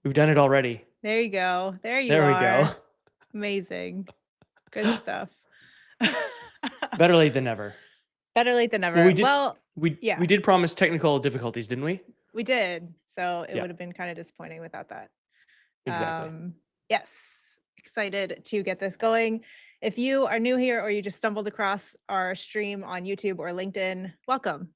We've done it already. There you go. There you There we go. are. Amazing. Good stuff. Better late than never. Better late than Well, never. Well, we yeah, did promise technical difficulties, didn't we? we did. So it Yeah, would have been kind of disappointing without that. exactly. Um, yes, excited to get this going. If you are new here or you just stumbled across our stream on YouTube or LinkedIn, welcome.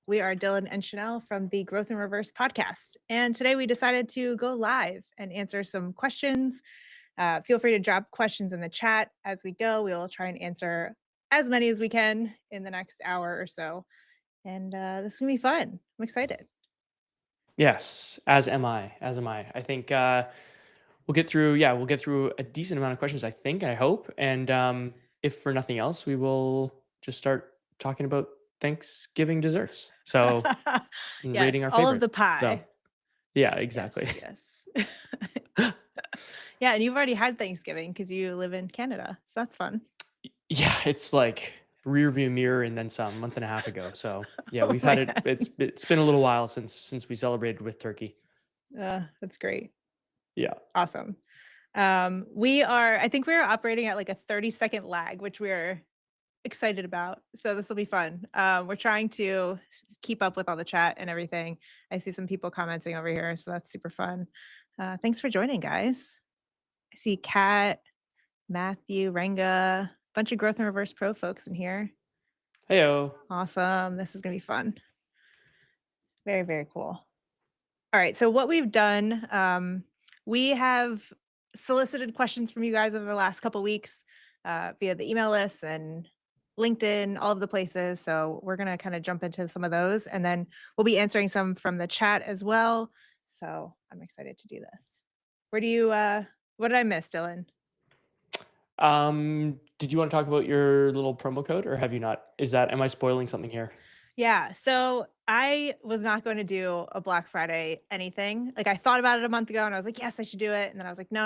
We are Dylan and Chenell from the Growth in Reverse podcast. And today we decided to go live and answer some questions. Feel free to drop questions in the chat as we go. We'll try and answer as many as we can in the next hour or so. And this is going to be fun. I'm excited. Yes, as am I. As am I. I think we'll get through. Yeah, we'll get through a decent amount of questions. I think. I hope. And if for nothing else, we will just start talking about Thanksgiving desserts. So and Yes, rating our all of favorite. the So pie. yeah, Yes, exactly. yes. Yeah, and you've already had Thanksgiving because you live in Canada. So that's fun. Yeah, it's like rear view mirror and then some, month and a half ago. So yeah, Oh we've had it. man. It's been a little while since we celebrated with turkey. That's great. Yeah. Awesome. I think we're operating at like a 30-second lag, which we're excited about. So this will be fun. We're trying to keep up with all the chat and everything. I see some people commenting over here, so that's super fun. Thanks for joining, guys. I see Kat, Matthew, Renga, bunch of Growth and Reverse Pro folks in here. Heyo. Awesome. This is going to be fun. Very, very cool. All right. So what we've done, we have solicited questions from you guys over the last couple weeks via the email list and LinkedIn, all of the places. So we're going to kind of jump into some of those, and then we'll be answering some from the chat as well. So I'm excited to do this. What did I miss, Dylan? Did you want to talk about your little promo code or have you not? Am I spoiling something here? Yeah, so I was not going to do a Black Friday anything. Like I thought about it a month ago and I was like, yes, I should do it. And then I was like, no,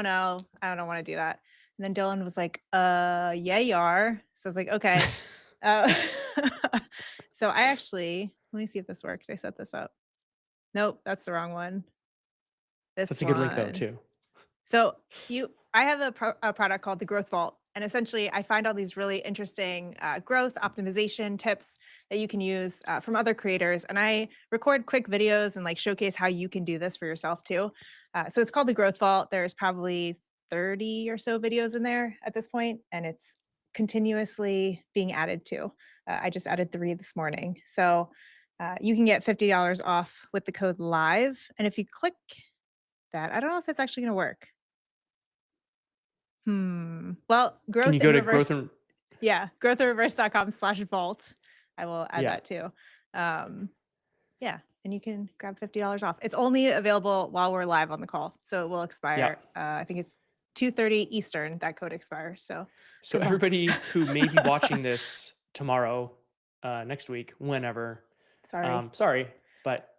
I don't want to do that. And then Dylan was like, yeah, you are. So I was like, okay. Uh, so let me see if this works. I set this up. Nope, that's the wrong one. This That's a good link though one. too. So I have a product called the Growth Vault, and essentially I find all these really interesting growth optimization tips that you can use from other creators, and I record quick videos and like showcase how you can do this for yourself too. So it's called the Growth Vault. There's probably 30 or so videos in there at this point, and it's continuously being added to. I just added 3 this morning, so you can get $50 off with the code LIVE, and if you click that, I don't know if it's actually going to work. Well, Can growth you in go to reverse. growth and Yeah, growthinreverse.com/vault. I will add yeah. that too. Yeah, and you can grab $50 off. It's only available while we're live on the call, so it will Yeah. expire. I think it's 2:30 Eastern that code expires. So So good luck. everybody who may be watching this tomorrow, next week, whenever, Sorry, sorry, but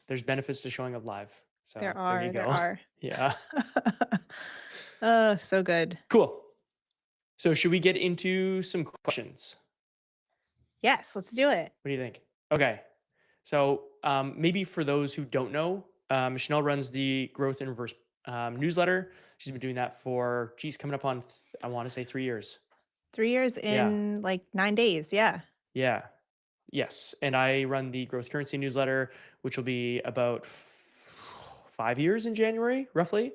there's benefits to showing up live. So there you there go. are. Yeah. Oh, so good. Cool. So should we get into some questions? Yes, let's do it. What do you think? Okay. So maybe for those who don't know, Chanel runs the Growth in Reverse newsletter. She's been doing that for, geez, coming up on, I want to say 3 years. 3 years Yeah. in like 9 days. Yeah. Yeah. Yes. And I run the Growth Currency newsletter, which will be about 5 years in January, roughly.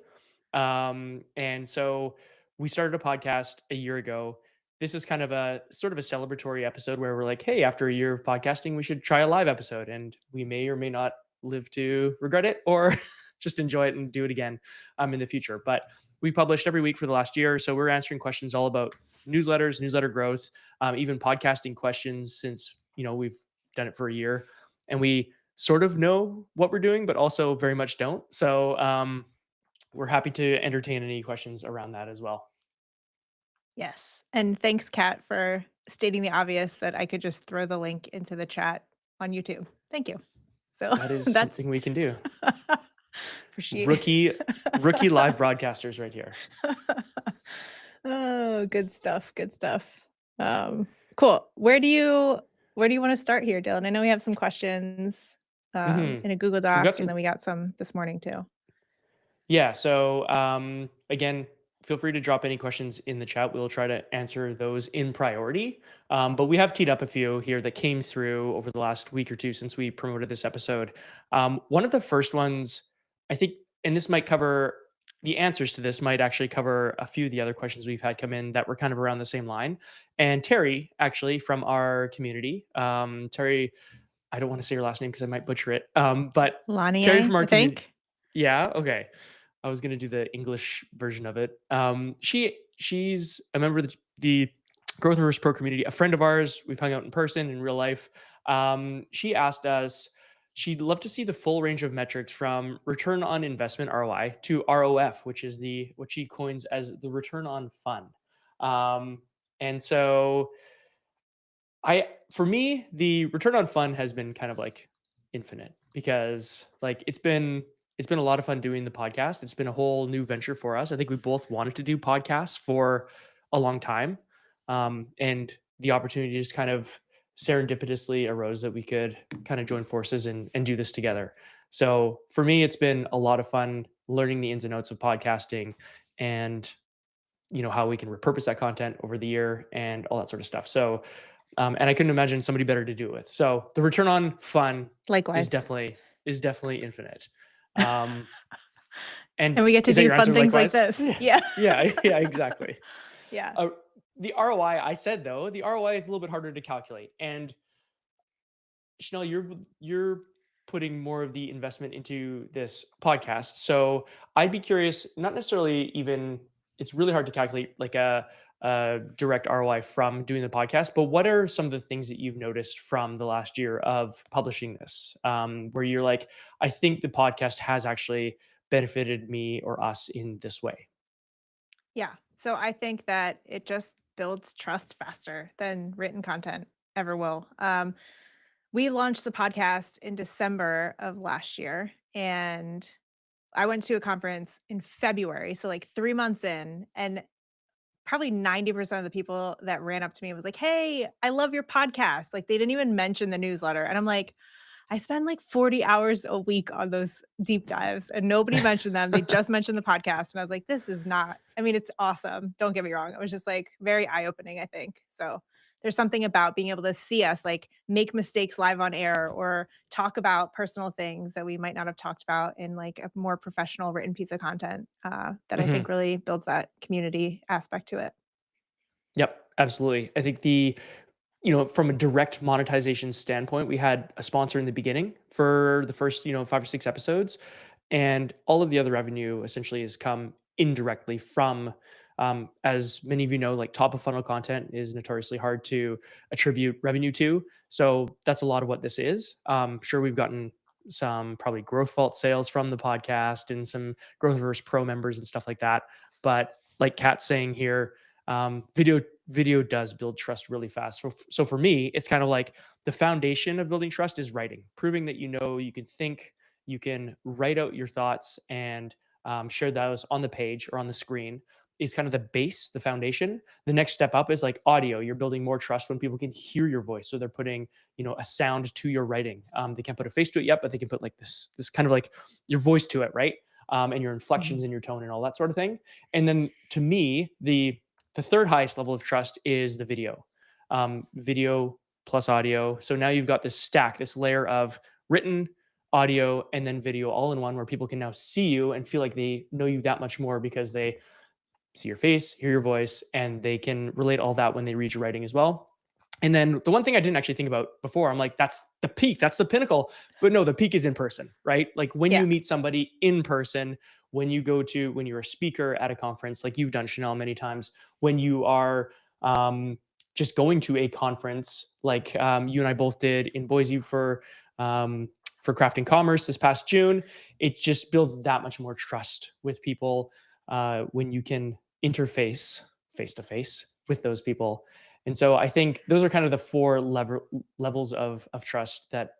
And so we started a podcast a year ago. This is kind of a sort of a celebratory episode where we're like, hey, after a year of podcasting, we should try a live episode. And we may or may not live to regret it or just enjoy it and do it again in the future. But we published every week for the last year. So we're answering questions all about newsletters, newsletter growth, even podcasting questions since, we've done it for a year. And we sort of know what we're doing, but also very much don't. So we're happy to entertain any questions around that as well. Yes. And thanks, Kat, for stating the obvious that I could just throw the link into the chat on YouTube. Thank you. So That is that's something we can do. appreciate Rookie live broadcasters right here. Oh, good stuff. Good stuff. Cool. Where do you want to start here, Dylan? I know we have some questions in a Google We've got Doc, and some then we got some this morning too. Yeah. So again, feel free to drop any questions in the chat. We'll try to answer those in priority. But we have teed up a few here that came through over the last week or two since we promoted this episode. One of the first ones, I think, and this might cover the answers to this might actually cover a few of the other questions we've had come in that were kind of around the same line. And Terry, actually from our community, Terry, I don't want to say her last name because I might butcher it. But Terry Lanier, from our I community, think. yeah, okay. I was gonna do the English version of it. She's a member of the Growth Reverse Pro community, a friend of ours. We've hung out in person in real life. She asked us she'd love to see the full range of metrics from return on investment ROI to ROF, which is the what she coins as the return on fun. And so I for me, the return on fun has been kind of like infinite because like it's been a lot of fun doing the podcast. It's been a whole new venture for us. I think we both wanted to do podcasts for a long time. And the opportunity just kind of serendipitously arose that we could kind of join forces and do this together. So for me, it's been a lot of fun learning the ins and outs of podcasting and how we can repurpose that content over the year and all that sort of stuff. So and I couldn't imagine somebody better to do it with. So the return on fun is Likewise. definitely infinite. Um, and And we get to is that do your fun answer things like likewise? this. Yeah. Yeah. Yeah, yeah, exactly. Yeah. Uh, the ROI, I said though, the ROI is a little bit harder to calculate. And Chanel, you're putting more of the investment into this podcast. So I'd be curious, not necessarily even it's really hard to calculate like a direct ROI from doing the podcast, but what are some of the things that you've noticed from the last year of publishing this, where you're like, I think the podcast has actually benefited me or us in this way? Yeah. So I think that it just builds trust faster than written content ever will. We launched the podcast in December of last year, and I went to a conference in February. So, like 3 months in, and probably 90% of the people that ran up to me was like, "Hey, I love your podcast." Like, they didn't even mention the newsletter. And I'm like, I spend like 40 hours a week on those deep dives and nobody mentioned them. They just mentioned the podcast. And I was like, this is not, I mean, it's awesome. Don't get me wrong. It was just like very eye opening, I think. So there's something about being able to see us like make mistakes live on air or talk about personal things that we might not have talked about in like a more professional written piece of content that I think Mhm. really builds that community aspect to it. Yep, absolutely. I think from a direct monetization standpoint, we had a sponsor in the beginning for the first, 5 or 6 episodes, and all of the other revenue essentially has come indirectly from, as many of you know, like top of funnel content is notoriously hard to attribute revenue to. So that's a lot of what this is. Sure, we've gotten some probably growth vault sales from the podcast and some growth reverse pro members and stuff like that. But like Kat's saying here, video does build trust really fast. So for me, it's kind of like the foundation of building trust is writing, proving that you can think, you can write out your thoughts and share those on the page or on the screen is kind of the base, the foundation. The next step up is like audio. You're building more trust when people can hear your voice. So they're putting, a sound to your writing. They can't put a face to it yet, but they can put like this kind of like your voice to it, right? And your Mhm. inflections and your tone and all that sort of thing. And then to me, the third highest level of trust is the video, video plus audio. So now you've got this stack, this layer of written, audio, and then video all in one, where people can now see you and feel like they know you that much more because they see your face, hear your voice, and they can relate all that when they read your writing as well. And then the one thing I didn't actually think about before, I'm like, that's the peak, that's the pinnacle. But no, the peak is in person, right? Like when Yeah. you meet somebody in person, when you're a speaker at a conference, like you've done, Chanel, many times, when you are just going to a conference, like you and I both did in Boise for crafting commerce this past June, it just builds that much more trust with people when you can interface face to face with those people. And so I think those are kind of the four levels of trust that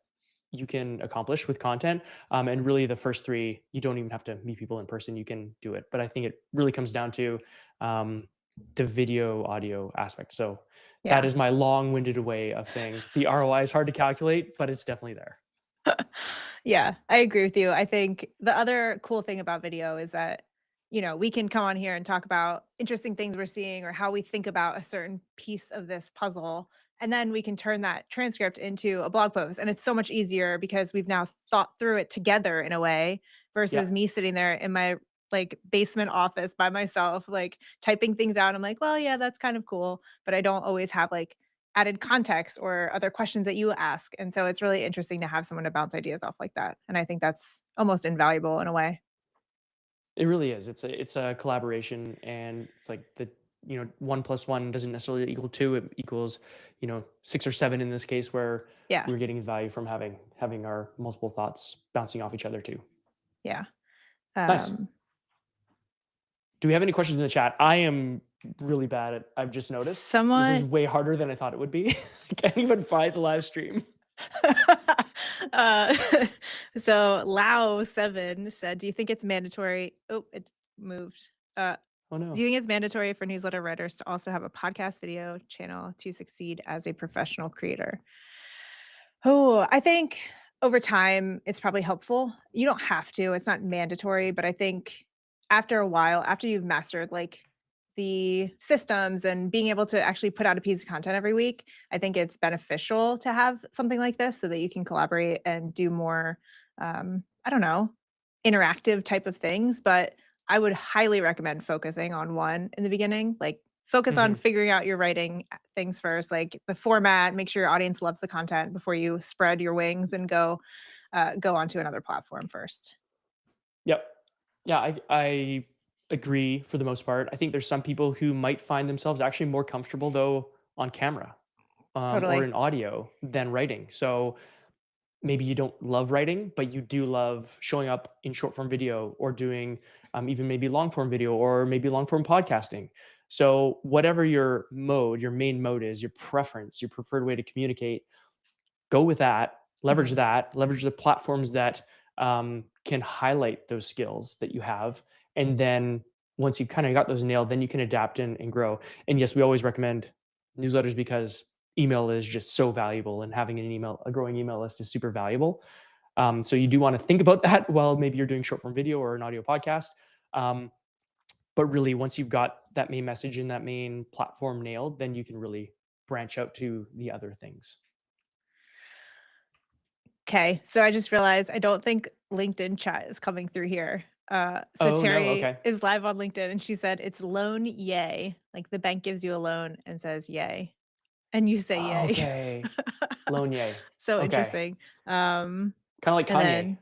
you can accomplish with content. And really, the first three, you don't even have to meet people in person. You can do it. But I think it really comes down to um, the video audio aspect. So that Yeah. is my long winded way of saying the ROI is hard to calculate, but it's definitely there. Yeah, I agree with you. I think the other cool thing about video is that, we can come on here and talk about interesting things we're seeing or how we think about a certain piece of this puzzle. And then we can turn that transcript into a blog post. And it's so much easier because we've now thought through it together in a way Yeah, versus me sitting there in my like basement office by myself, like typing things out. I'm like, well, yeah, that's kind of cool. But I don't always have like added context or other questions that you ask. And so it's really interesting to have someone to bounce ideas off like that. And I think that's almost invaluable in a way. it really is. It's a collaboration, and it's like one plus one doesn't necessarily equal two. It equals six or seven in this case, where Yeah. we're getting value from having our multiple thoughts bouncing off each other too. Yeah. Nice. Um, Do we have any questions in the chat? I am really bad at. I've just noticed this is somewhat. way harder than I thought it would be. I can't even find the live stream. uh, so Lao7 said, do you think it's mandatory? Oh, it's moved. Oh Do no. you think it's mandatory for newsletter writers to also have a podcast video channel to succeed as a professional creator? Oh, I think over time it's probably helpful. You don't have to, it's not mandatory, but I think after a while, after you've mastered like the systems and being able to actually put out a piece of content every week, I think it's beneficial to have something like this so that you can collaborate and do more I don't know, interactive type of things, but I would highly recommend focusing on one in the beginning, like focus on Hmm. figuring out your writing things first, like the format, make sure your audience loves the content before you spread your wings and go onto another platform first. Yep. Yeah, I agree for the most part. I think there's some people who might find themselves actually more comfortable though on camera, or Totally. in audio than writing. So maybe you don't love writing, but you do love showing up in short form video or doing even maybe long form video or maybe long form podcasting. So whatever your mode, your main mode is, your preference, your preferred way to communicate, go with Mhm. that, leverage the platforms that can highlight those skills that you have. And then once you kind of got those nailed, then you can adapt and grow. And yes, we always recommend newsletters because email is just so valuable, and having a growing email list is super valuable. So you do want to think about that while maybe you're doing short form video or an audio podcast. Um, but really, once you've got that main message and that main platform nailed, then you can really branch out to the other things. Okay, so I just realized I don't think LinkedIn chat is coming through here. So Oh no, Terry okay. is live on LinkedIn and she said it's loan yay. Like the bank gives you a loan and says yay, and you say yay. Okay. Lonier. So Okay. interesting. Um, Kinda like and Kanye,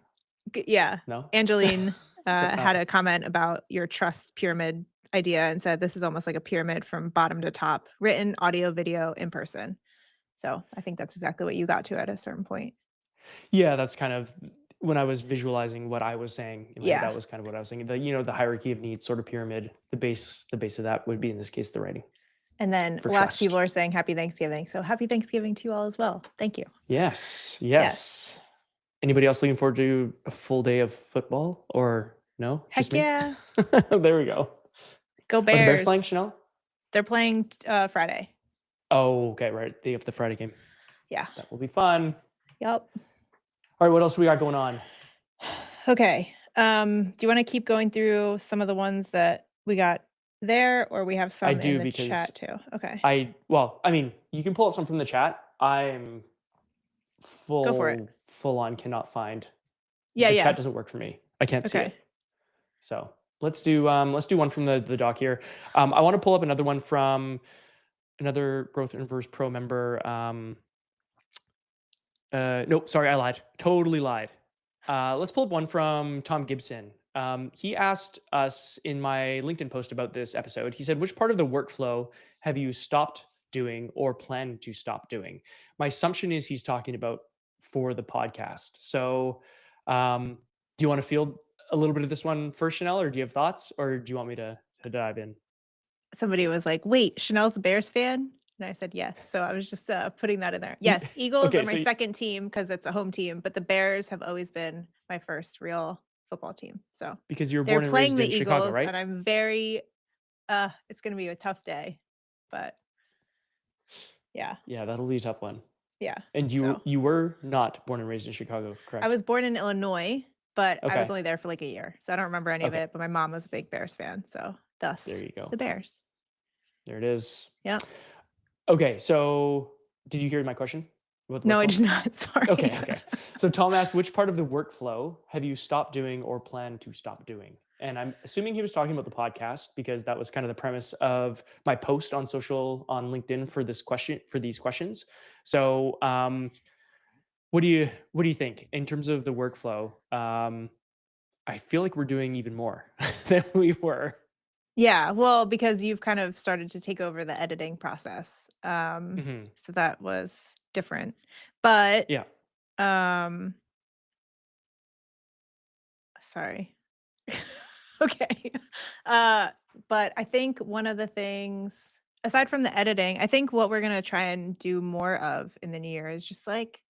then yeah, no? Angeline So, had a comment about your trust pyramid idea and said this is almost like a pyramid from bottom to top, written, audio, video, in person. So I think that's exactly what you got to at a certain point. yeah, that's kind of when I was visualizing what I was saying in my head, Yeah. that was kind of what I was thinking. The hierarchy of needs sort of pyramid, the base of that would be, in this case, the writing And then for lots of people trust. are saying happy Thanksgiving. So happy Thanksgiving to you all as well. Thank you. Yes, Yes. yes. Anybody else looking forward to a full day of football, or no, just Heck me? yeah. There we go. Go Are the Bears playing, Bears. Chanel? They're playing Friday. Oh, okay, right. Day of the Friday game. Yeah. That will be fun. Yep. All right, what else we got going on? Okay. Do you want to keep going through some of the ones that we got there, or we have I some in do the because chat too? Okay. I mean, you can pull up some from the chat. I'm Go for it. full on cannot find. Yeah, The yeah. chat doesn't work for me. I can't see Okay. it. So let's do one from the doc here. I want to pull up another one from another Growth Inverse Pro member. Nope, sorry, I lied. Totally lied. Let's pull up one from Tom Gibson. He asked us in my LinkedIn post about this episode. He said, "Which part of the workflow have you stopped doing or plan to stop doing?" My assumption is he's talking about for the podcast. So, do you want to field a little bit of this one first, Chanel, or do you have thoughts, or do you want me to dive in? Somebody was like, "Wait, Chanel's a Bears fan?" And I said, "Yes." So I was just putting that in there. Yes, Eagles are Okay, my second team because it's a home team, but the Bears have always been my first real football team. So because you were they're born and playing raised the in Chicago, Eagles, right? and I'm very it's gonna be a tough day. But yeah. Yeah, that'll be a tough one. Yeah. And So you were not born and raised in Chicago, I correct? was born in Illinois, but I was Okay. only there for like a year. So I don't remember any of Okay. it, but my mom was a big Bears fan. So There thus you go. the Bears. There it is. Yep. Okay, so did you hear my question about the No, I workflow? did not. Okay, Sorry. okay. So Tom asked, which part of the workflow have you stopped doing or plan to stop doing? And I'm assuming he was talking about the podcast because that was kind of the premise of my post on on LinkedIn for this question for these questions. So what do you think in terms of the workflow? I feel like we're doing even more than we were. Yeah, well, because you've kind of started to take over the editing process. Hmm. So that was different. But Yeah. um sorry. Okay. Uh but I think one of the things aside from the editing, I think what we're going to try and do more of in the new year is just like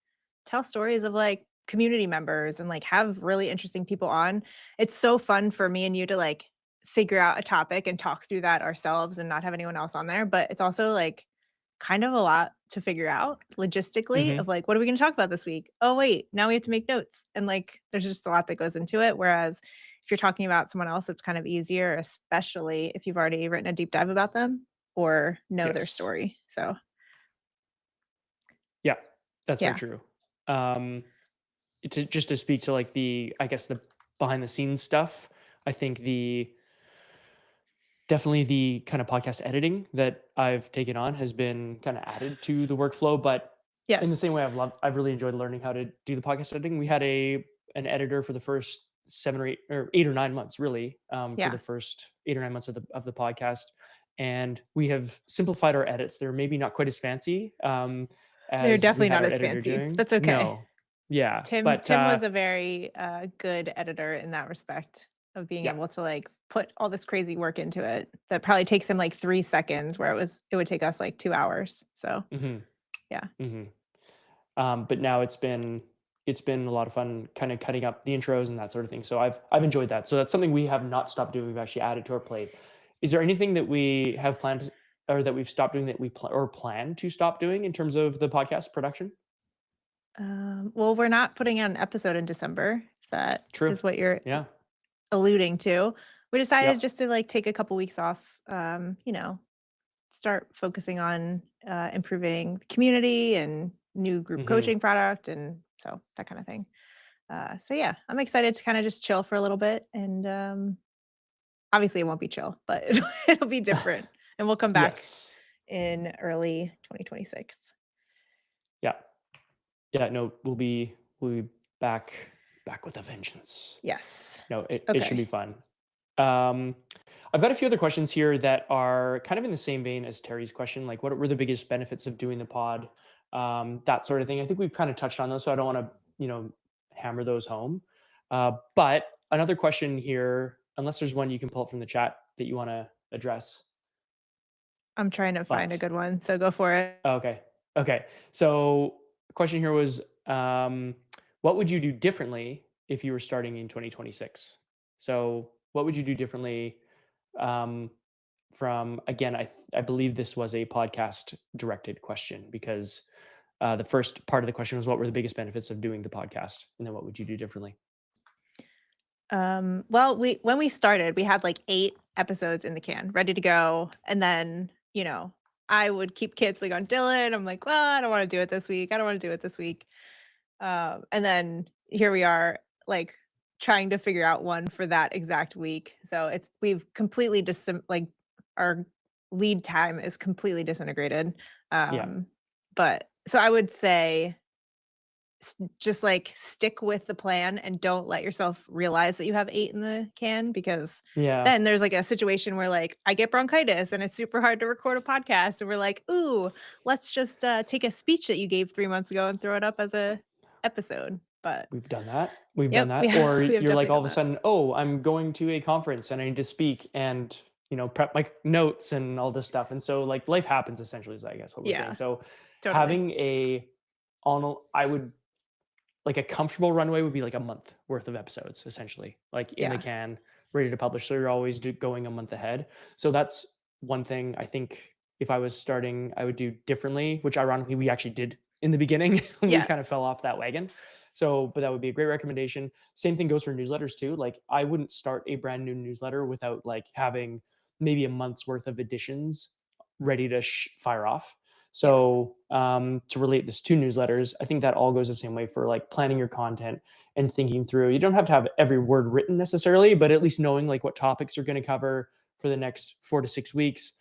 tell stories of like community members and like have really interesting people on. It's so fun for me and you to like figure out a topic and talk through that ourselves and not have anyone else on there, but it's also like kind of a lot to figure out logistically Hmm. of like what are we going to talk about this week? Oh wait, now we have to make notes. And like there's just a lot that goes into it whereas if you're talking about someone else it's kind of easier especially if you've already written a deep dive about them or know their Yes. story. So, Yeah, that's very yeah. true. Um, to just to speak to like the I guess the behind the scenes stuff, I think the definitely the kind of podcast editing that I've taken on has been kind of added to the workflow, but in the Yes. same way I've really enjoyed learning how to do the podcast editing. We had an editor for the first 7 or 8 or 8 or 9 months really, for Yeah. the first 8 or 9 months of the podcast, and we have simplified our edits. They're maybe not quite as fancy, They're as we definitely had not our as editor fancy, but doing. that's okay. No. Yeah, Tim but, Tim was a very, good editor in that respect of being yeah. able to, like, put all this crazy work into it that probably takes him, like, 3 seconds where it would take us, like, 2 hours. So, Mhm, yeah. mhm. But now it's been a lot of fun kind of cutting up the intros and that sort of thing. So I've enjoyed that. So that's something we have not stopped doing. We've actually added to our plate. Is there anything that we have planned or that we've stopped doing that or plan to stop doing in terms of the podcast production? Well, we're not putting out an episode in December, if that True. is what you're Yeah. alluding to. We decided Yep. just to, like, take a couple weeks off, start focusing on, improving the community and new group Hmm. coaching product and so that kinda thing. So yeah, I'm excited to kind of just chill for a little bit and obviously it won't be chill, but it'll be different and we'll come back Yes. in early 2026. Yeah. Yeah. No, we'll be back with a vengeance. Yes. No, it should be Okay. fun. Um, I've got a few other questions here that are kind of in the same vein as Terry's question. Like, what were the biggest benefits of doing the pod? That sort of thing. I think we've kind of touched on those, so I don't want to, hammer those home. But another question here, unless there's one you can pull up from the chat that you want to address. I'm trying to find a But good one, so go for it. okay, okay. So, the question here was, what would you do differently if you were starting in 2026? So, what would you do differently? Um, from again, I believe this was a podcast directed question because the first part of the question was what were the biggest benefits of doing the podcast, and then what would you do differently? Well, we when we started, we had like 8 episodes in the can ready to go. And then, I would keep canceling on Dylan. I'm like, well, I don't want to do it this week. I don't want to do it this week. And then here we are, like trying to figure out one for that exact week. So we've completely like our lead time is completely disintegrated. Yeah, Um, but so I would say just like stick with the plan and don't let yourself realize that you have 8 in the can because yeah, then there's like a situation where like I get bronchitis and it's super hard to record a podcast and we're like, "Ooh, let's just take a speech that you gave 3 months ago and throw it up as a episode." But we've done that. We've done yep, that. Or we have you're like definitely all done of a that. sudden, oh, I'm going to a conference and I need to speak and prep my notes and all this stuff. And so like life happens essentially is I guess what we're saying. Yeah, So totally. having I would like a comfortable runway would be like a month worth of episodes essentially like in the Yeah. can ready to publish, so you're always going a month ahead. So that's one thing I think if I was starting I would do differently, which ironically we actually did in the beginning. We Yeah. kind of fell off that wagon. So, but that would be a great recommendation. Same thing goes for newsletters too. Like I wouldn't start a brand new newsletter without like having maybe a month's worth of editions ready to fire off. Yep. So, to relate this to newsletters, I think that all goes the same way for like planning your content and thinking through. You don't have to have every word written necessarily, but at least knowing like what topics you're going to cover for the next 4 to 6 weeks,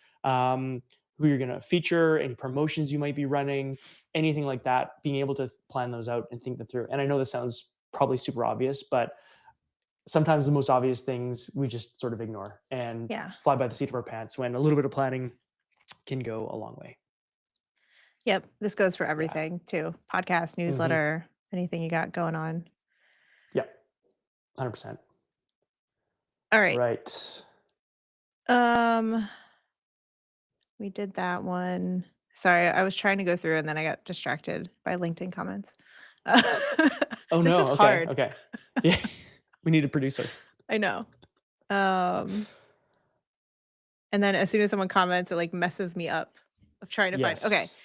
who you're going to feature, any promotions you might be running, anything like that, being able to plan those out and think them through. And I know this sounds probably super obvious, but sometimes the most obvious things we just sort of ignore and Yeah. fly by the seat of our pants when a little bit of planning can go a long way. Yep. This goes for Yeah. everything too. Podcast, Hmm. newsletter, anything you got going on. Yeah. 100%. All right. Right. Um, we did that one. Sorry, I was trying to go through and then I got distracted by LinkedIn comments. Uh, Oh this is no. Okay. hard. Okay. Yeah. We need a producer. I know. Um, and then as soon as someone comments, it like messes me up of trying to find. Okay, Yes.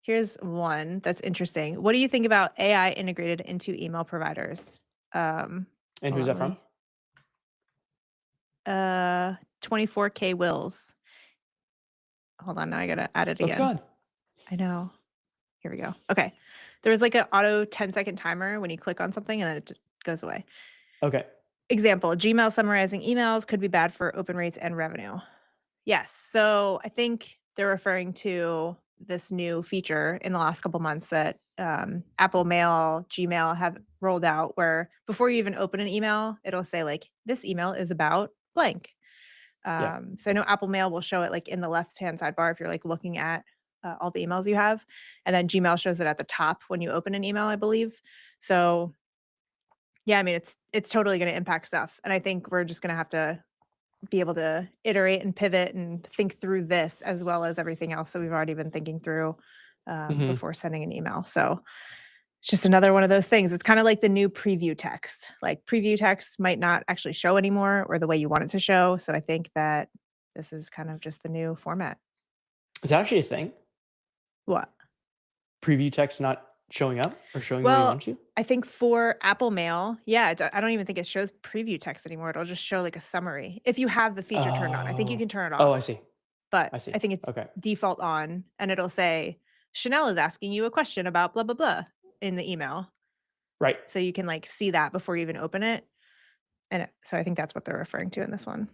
here's one that's interesting. What do you think about AI integrated into email providers? And Hold who's on, that from? 24K wills. Hold on, now I gotta add it Let's again. go. I know. Here we go. Okay. There's like an auto 10-second timer when you click on something and then it goes away. Okay. Example, Gmail summarizing emails could be bad for open rates and revenue. Yes. So I think they're referring to this new feature in the last couple months that Apple Mail, Gmail have rolled out where before you even open an email, it'll say like, this email is about blank. Yeah. So I know Apple Mail will show it like in the left-hand sidebar if you're like looking at all the emails you have, and then Gmail shows it at the top when you open an email, I believe. So yeah, I mean it's totally going to impact stuff, and I think we're just going to have to be able to iterate and pivot and think through this as well as everything else that we've already been thinking through Hmm. before sending an email. So it's just another one of those things. It's kind of like the new preview text. Like preview text might not actually show anymore or the way you want it to show. So I think that this is kind of just the new format. Is that actually a thing? What? Preview text not showing up or showing the way you Well, want to? I think for Apple Mail, yeah, I don't even think it shows preview text anymore. It'll just show like a summary. If you have the feature turned on, I think you Oh. can turn it Oh, I off, see. but I see. I think it's Okay. default on and it'll say, Chanel is asking you a question about blah, blah, blah in the email. Right. So you can like see that before you even open it. So I think that's what they're referring to in this one.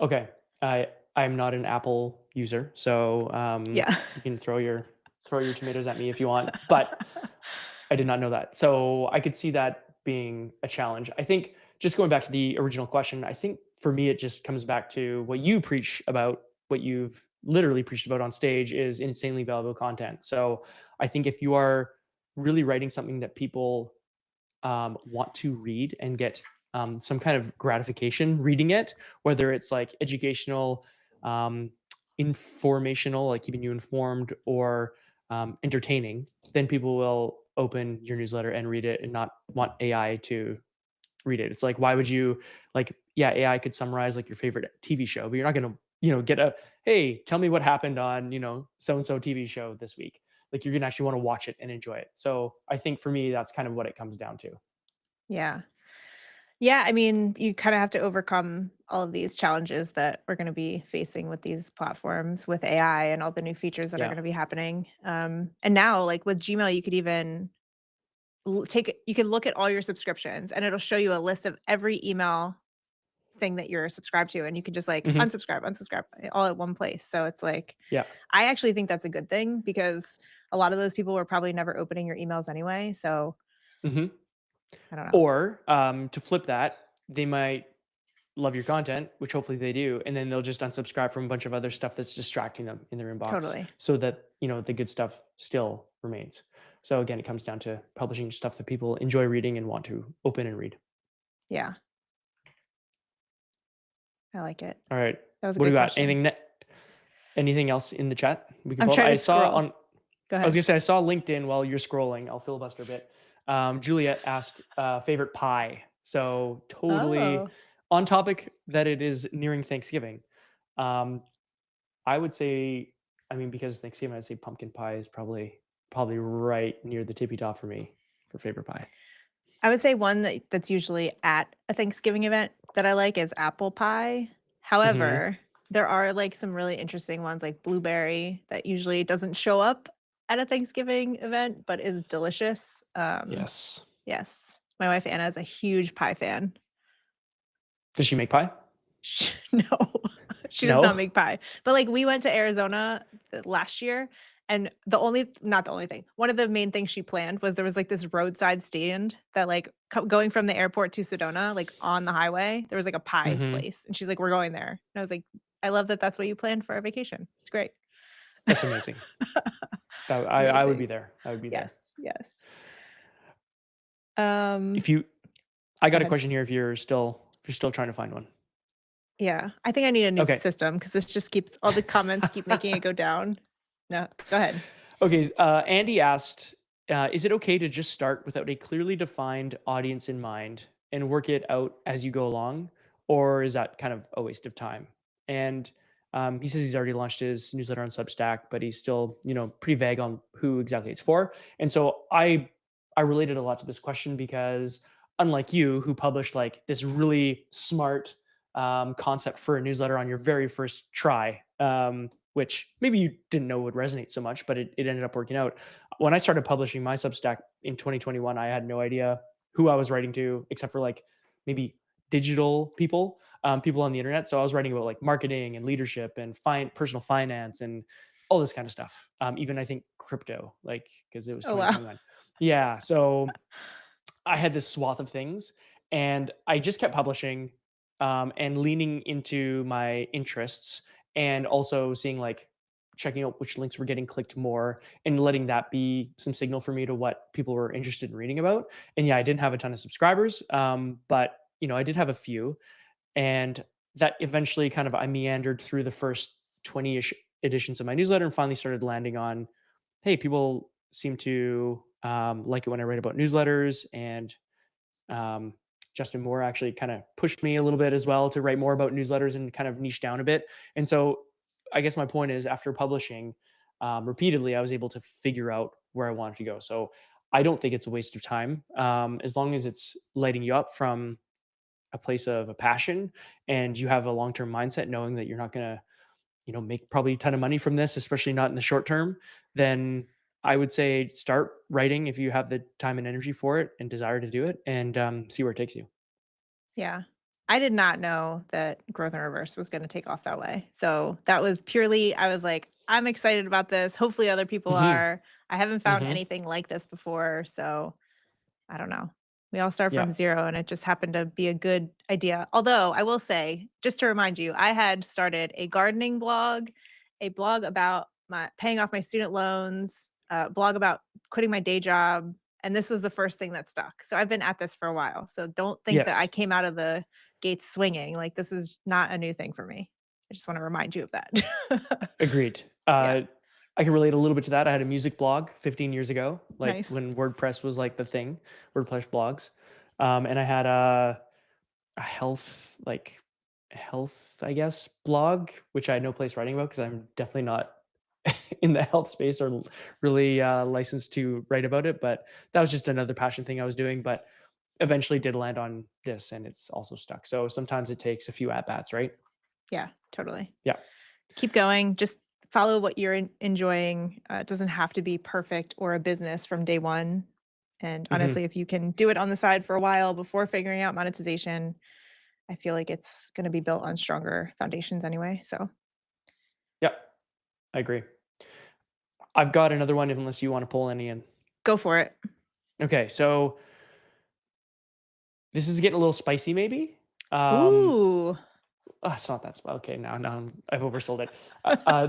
Okay. I'm not an Apple user, so Yeah. you can throw your tomatoes at me if you want, but I did not know that. So I could see that being a challenge. I think just going back to the original question, I think for me it just comes back to what you preach about, what you've literally preached about on stage is insanely valuable content. So I think if you are really writing something that people want to read and get some kind of gratification reading it, whether it's like educational, um, informational, like keeping you informed, or entertaining, then people will open your newsletter and read it and not want AI to read it. It's like, why would you like, yeah, AI could summarize like your favorite TV show, but you're not going to, get a, hey, tell me what happened on, so and so TV show this week. Like you're going to actually want to watch it and enjoy it. So I think for me, that's kind of what it comes down to. Yeah. Yeah, I mean, you kind of have to overcome all of these challenges that we're going to be facing with these platforms with AI and all the new features that are Yeah. going to be happening. And now, like with Gmail, you could even you can look at all your subscriptions and it'll show you a list of every email thing that you're subscribed to, and you can just like Hmm. unsubscribe, unsubscribe all at one place. So it's like, Yeah. I actually think that's a good thing because a lot of those people were probably never opening your emails anyway. So Hmm. I don't know. Or to flip that, they might love your content, which hopefully they do, and then they'll just unsubscribe from a bunch of other stuff that's distracting them in their inbox, Totally. so that the good stuff still remains. So again, it comes down to publishing stuff that people enjoy reading and want to open and read. Yeah, I like it. All right, That was a what do good we got? question. Anything else in the chat we can I'm pull up? trying I to saw scroll. on. Go I was ahead. gonna say I saw LinkedIn while you're scrolling. I'll filibuster a bit. Juliet asked favorite pie. So totally Oh, on topic that it is nearing Thanksgiving. Um, I would say, I mean, because Thanksgiving, I'd say pumpkin pie is probably. probably right near the tippy top for me for favorite pie. I would say one that's usually at a Thanksgiving event that I like is apple pie. Mhm. However, there are, like, some really interesting ones like blueberry that usually doesn't show up at a Thanksgiving event, but is delicious. Yes. Yes. My wife Anna is a huge pie fan. Does she make pie? No, she does not No? make pie. But, like, we went to Arizona last year, and the only not the only thing, one of the main things she planned was there was, like, this roadside stand that, like, going from the airport to Sedona, like, on the highway, there was, like, a pie Mhm. place, and she's like, "We're going there." And I was like, "I love that that's what you planned for our vacation. It's great." That's amazing. That I would be Amazing. there. I would be there. Yes, yes. Um, If you I Go got a ahead. question here if you're still trying to find one. Yeah, I think I need a new Okay. system because this just keeps all the comments keep making it go down. No, go ahead. Okay, Andy asked, "Is it okay to just start without a clearly defined audience in mind and work it out as you go along, or is that kind of a waste of time?" And he says he's already launched his newsletter on Substack, but he's still, pretty vague on who exactly it's for. And so I related a lot to this question because unlike you, who published like this really smart concept for a newsletter on your very first try. Which maybe you didn't know would resonate so much, but it ended up working out. When I started publishing my Substack in 2021, I had no idea who I was writing to, except for like maybe digital people, people on the internet. So I was writing about like marketing and leadership and personal finance and all this kind of stuff. Even I think crypto, like because it was Oh, wow. 2021. Yeah. So I had this swath of things, and I just kept publishing, and leaning into my interests, and also seeing like checking out which links were getting clicked more, and letting that be some signal for me to what people were interested in reading about. And yeah, I didn't have a ton of subscribers, but I did have a few, and that eventually kind of I meandered through the first 20-ish editions of my newsletter and finally started landing on, hey, people seem to like it when I write about newsletters, and um, Justin Moore actually kind of pushed me a little bit as well to write more about newsletters and kind of niche down a bit. And so, I guess my point is, after publishing repeatedly, I was able to figure out where I wanted to go. So, I don't think it's a waste of time as long as it's lighting you up from a place of a passion and you have a long term mindset, knowing that you're not going to make probably a ton of money from this, especially not in the short term, then I would say start writing if you have the time and energy for it and desire to do it, and see where it takes you. Yeah. I did not know that growth in reverse was gonna take off that way. So, that was purely I was like, "I'm excited about this. Hopefully other people Hmm. are. I haven't found Hmm. anything like this before." So, I don't know. We all start Yeah. from 0, and it just happened to be a good idea. Although, I will say, just to remind you, I had started a gardening blog, a blog about my paying off my student loans, a blog about quitting my day job, and this was the first thing that stuck. So I've been at this for a while. So don't think that I Yes. came out of the gates swinging. Like, this is not a new thing for me. I just wanna remind you of that. Agreed. Yeah, I can relate a little bit to that. I had a music blog 15 years ago, like nice. when WordPress was like the thing, WordPress blogs, and I had a health, I guess, blog, which I had no place writing about because I'm definitely not in the health space or really licensed to write about it. But that was just another passion thing I was doing. But eventually did land on this, and it's also stuck. So sometimes it takes a few at bats, right? Yeah, totally. Yeah. Keep going. Just follow what you're enjoying. It doesn't have to be perfect or a business from day one. And Hmm. honestly, if you can do it on the side for a while before figuring out monetization, I feel like it's going to be built on stronger foundations anyway. So Yeah, I agree. I've got another one unless you want to pull any in. go for it. Okay, so this is getting a little spicy, maybe. Um, Ooh. it's not that okay. Now I've oversold it.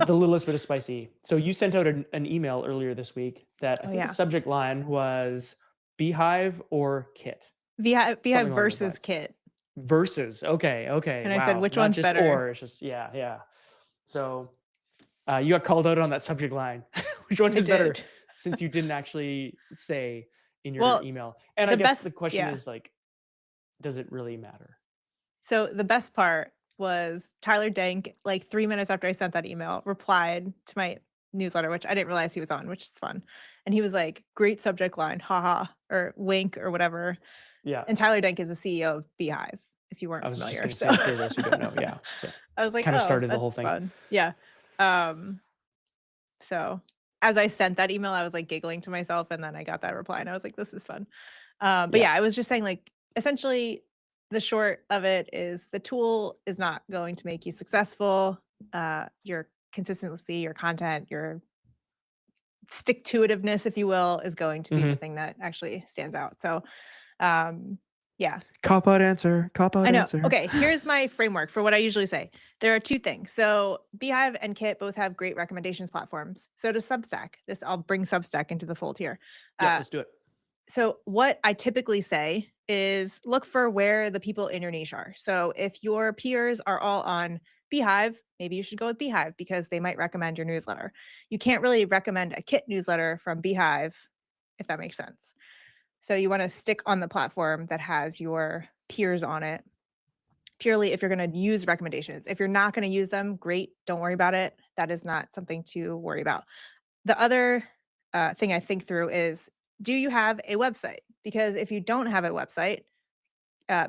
The littlest bit of spicy. So you sent out an email earlier this week that I Oh, think the yeah. subject line was beehive or kit, Beehive something along those versus lines. Kit. Versus. Okay. Okay. And I said, Wow. which Not one's just better? or. It's just yeah. Yeah. So you got called out on that subject line. Which one I is better? did. Since you didn't actually say in your Well, email. And I the guess the best, question yeah. is like, does it really matter? So the best part was Tyler Dank, like 3 minutes after I sent that email, replied to my newsletter, which I didn't realize he was on, which is fun. And he was like, "Great subject line, haha," or wink or whatever. Yeah. And Tyler Denk is the CEO of Beehive, if you I weren't was just familiar. gonna So say for those who don't know, yeah, yeah. I was like, Kind of "Oh, started the whole that's thing. fun." Yeah. Um, so as I sent that email, I was like giggling to myself, and then I got that reply, and I was like, "This is fun." But Yeah. yeah, I was just saying, like, essentially, the short of it is the tool is not going to make you successful. Your consistency, your content, your stick to itiveness, if you will, is going to be the Mhm. thing that actually stands out. So, um, yeah, Cop out answer, cop I out know. answer. Okay, here's my framework for what I usually say. There are two things. So, Beehive and Kit both have great recommendations platforms. So does Substack. This I'll bring Substack into the fold here. Yep, Uh, let's do it. so what I typically say is look for where the people in your niche are. So if your peers are all on Beehive, maybe you should go with Beehive because they might recommend your newsletter. You can't really recommend a Kit newsletter from Beehive, if that makes sense. So you want to stick on the platform that has your peers on it, purely if you're going to use recommendations. If you're not going to use them, great, don't worry about it. That is not something to worry about. The other thing I think through is, do you have a website? Because if you don't have a website,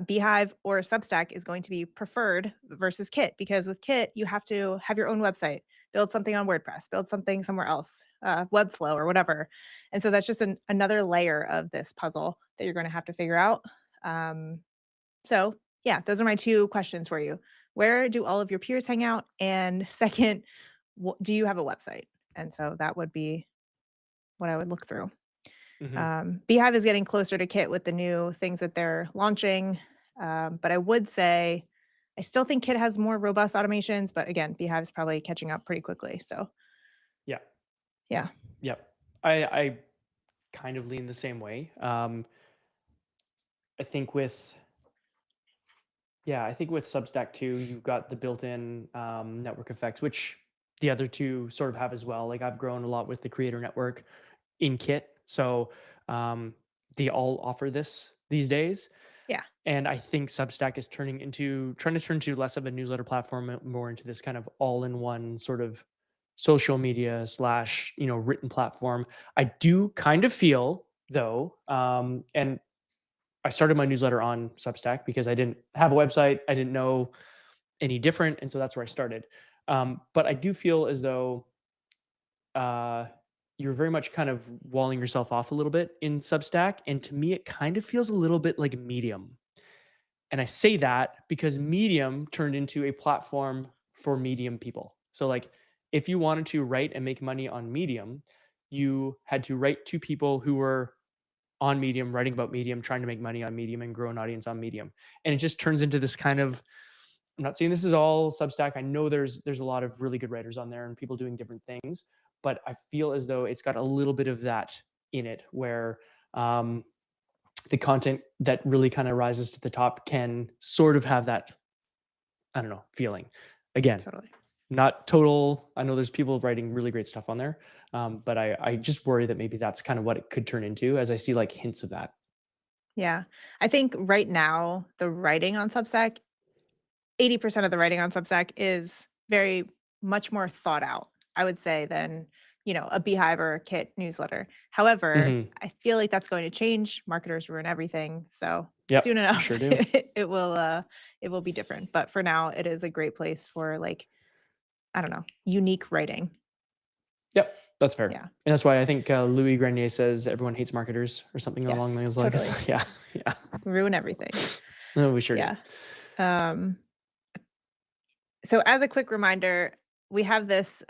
Beehive or Substack is going to be preferred versus Kit, because with Kit, you have to have your own website, build something on WordPress, build something somewhere else, Webflow or whatever. And so that's just another layer of this puzzle that you're going to have to figure out. Um, so, yeah, those are my two questions for you. Where do all of your peers hang out? And second, do you have a website? And so that would be what I would look through. Mhm. Beehive is getting closer to Kit with the new things that they're launching. But I would say I still think Kit has more robust automations, but again, Beehive is probably catching up pretty quickly. So Yeah. yeah, Yep. I kind of lean the same way. I think with Yeah, I think with Substack too, you've got the built-in network effects, which the other two sort of have as well. Like I've grown a lot with the creator network in Kit, so they all offer this these days. yeah, And I think Substack is trying to turn to less of a newsletter platform, more into this kind of all-in-one sort of social media slash written platform. I do kind of feel though, and I started my newsletter on Substack because I didn't have a website. I didn't know any different. And so that's where I started. But I do feel as though uh, you're very much kind of walling yourself off a little bit in Substack. And to me, it kind of feels a little bit like Medium. And I say that because Medium turned into a platform for Medium people. So, like, if you wanted to write and make money on Medium, you had to write to people who were on Medium, writing about Medium, trying to make money on Medium and grow an audience on Medium. And it just turns into this kind of, I'm not saying this is all Substack. I know there's a lot of really good writers on there and people doing different things, but I feel as though it's got a little bit of that in it where um, the content that really kind of rises to the top can sort of have that, I don't know, feeling. Again, totally. not total. I know there's people writing really great stuff on there, but I just worry that maybe that's kind of what it could turn into, as I see like hints of that. Yeah. I think right now, the writing on Substack, 80% of the writing on Substack is very much more thought out, I would say, than, a Beehive or a Kit newsletter. However, Hmm. I feel like that's going to change. Marketers ruin everything. So soon Yep, they sure enough, do. it will be different. But for now, it is a great place for, like, I don't know, unique writing. Yep, that's fair. Yeah. And that's why I think Louis Grenier says everyone hates marketers or something along Yes, those lines. totally. Yeah, yeah. Ruin everything. No, we sure do. Yeah. Um, So as a quick reminder, we have this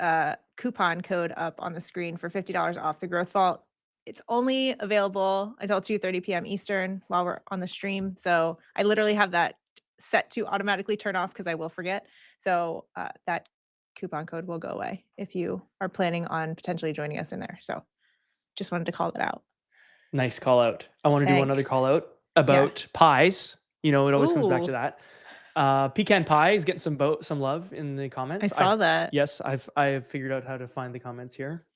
coupon code up on the screen for $50 off the Growth Vault. It's only available until 2:30 p.m. Eastern while we're on the stream. So I literally have that set to automatically turn off because I will forget. So that coupon code will go away if you are planning on potentially joining us in there. So just wanted to call that out. Nice call out. I want to do one other Thanks. call out Yeah. about pies. It always comes back Ooh, to that. Pecan pie is getting some love in the I comments. saw that. I've figured out how to find the comments here.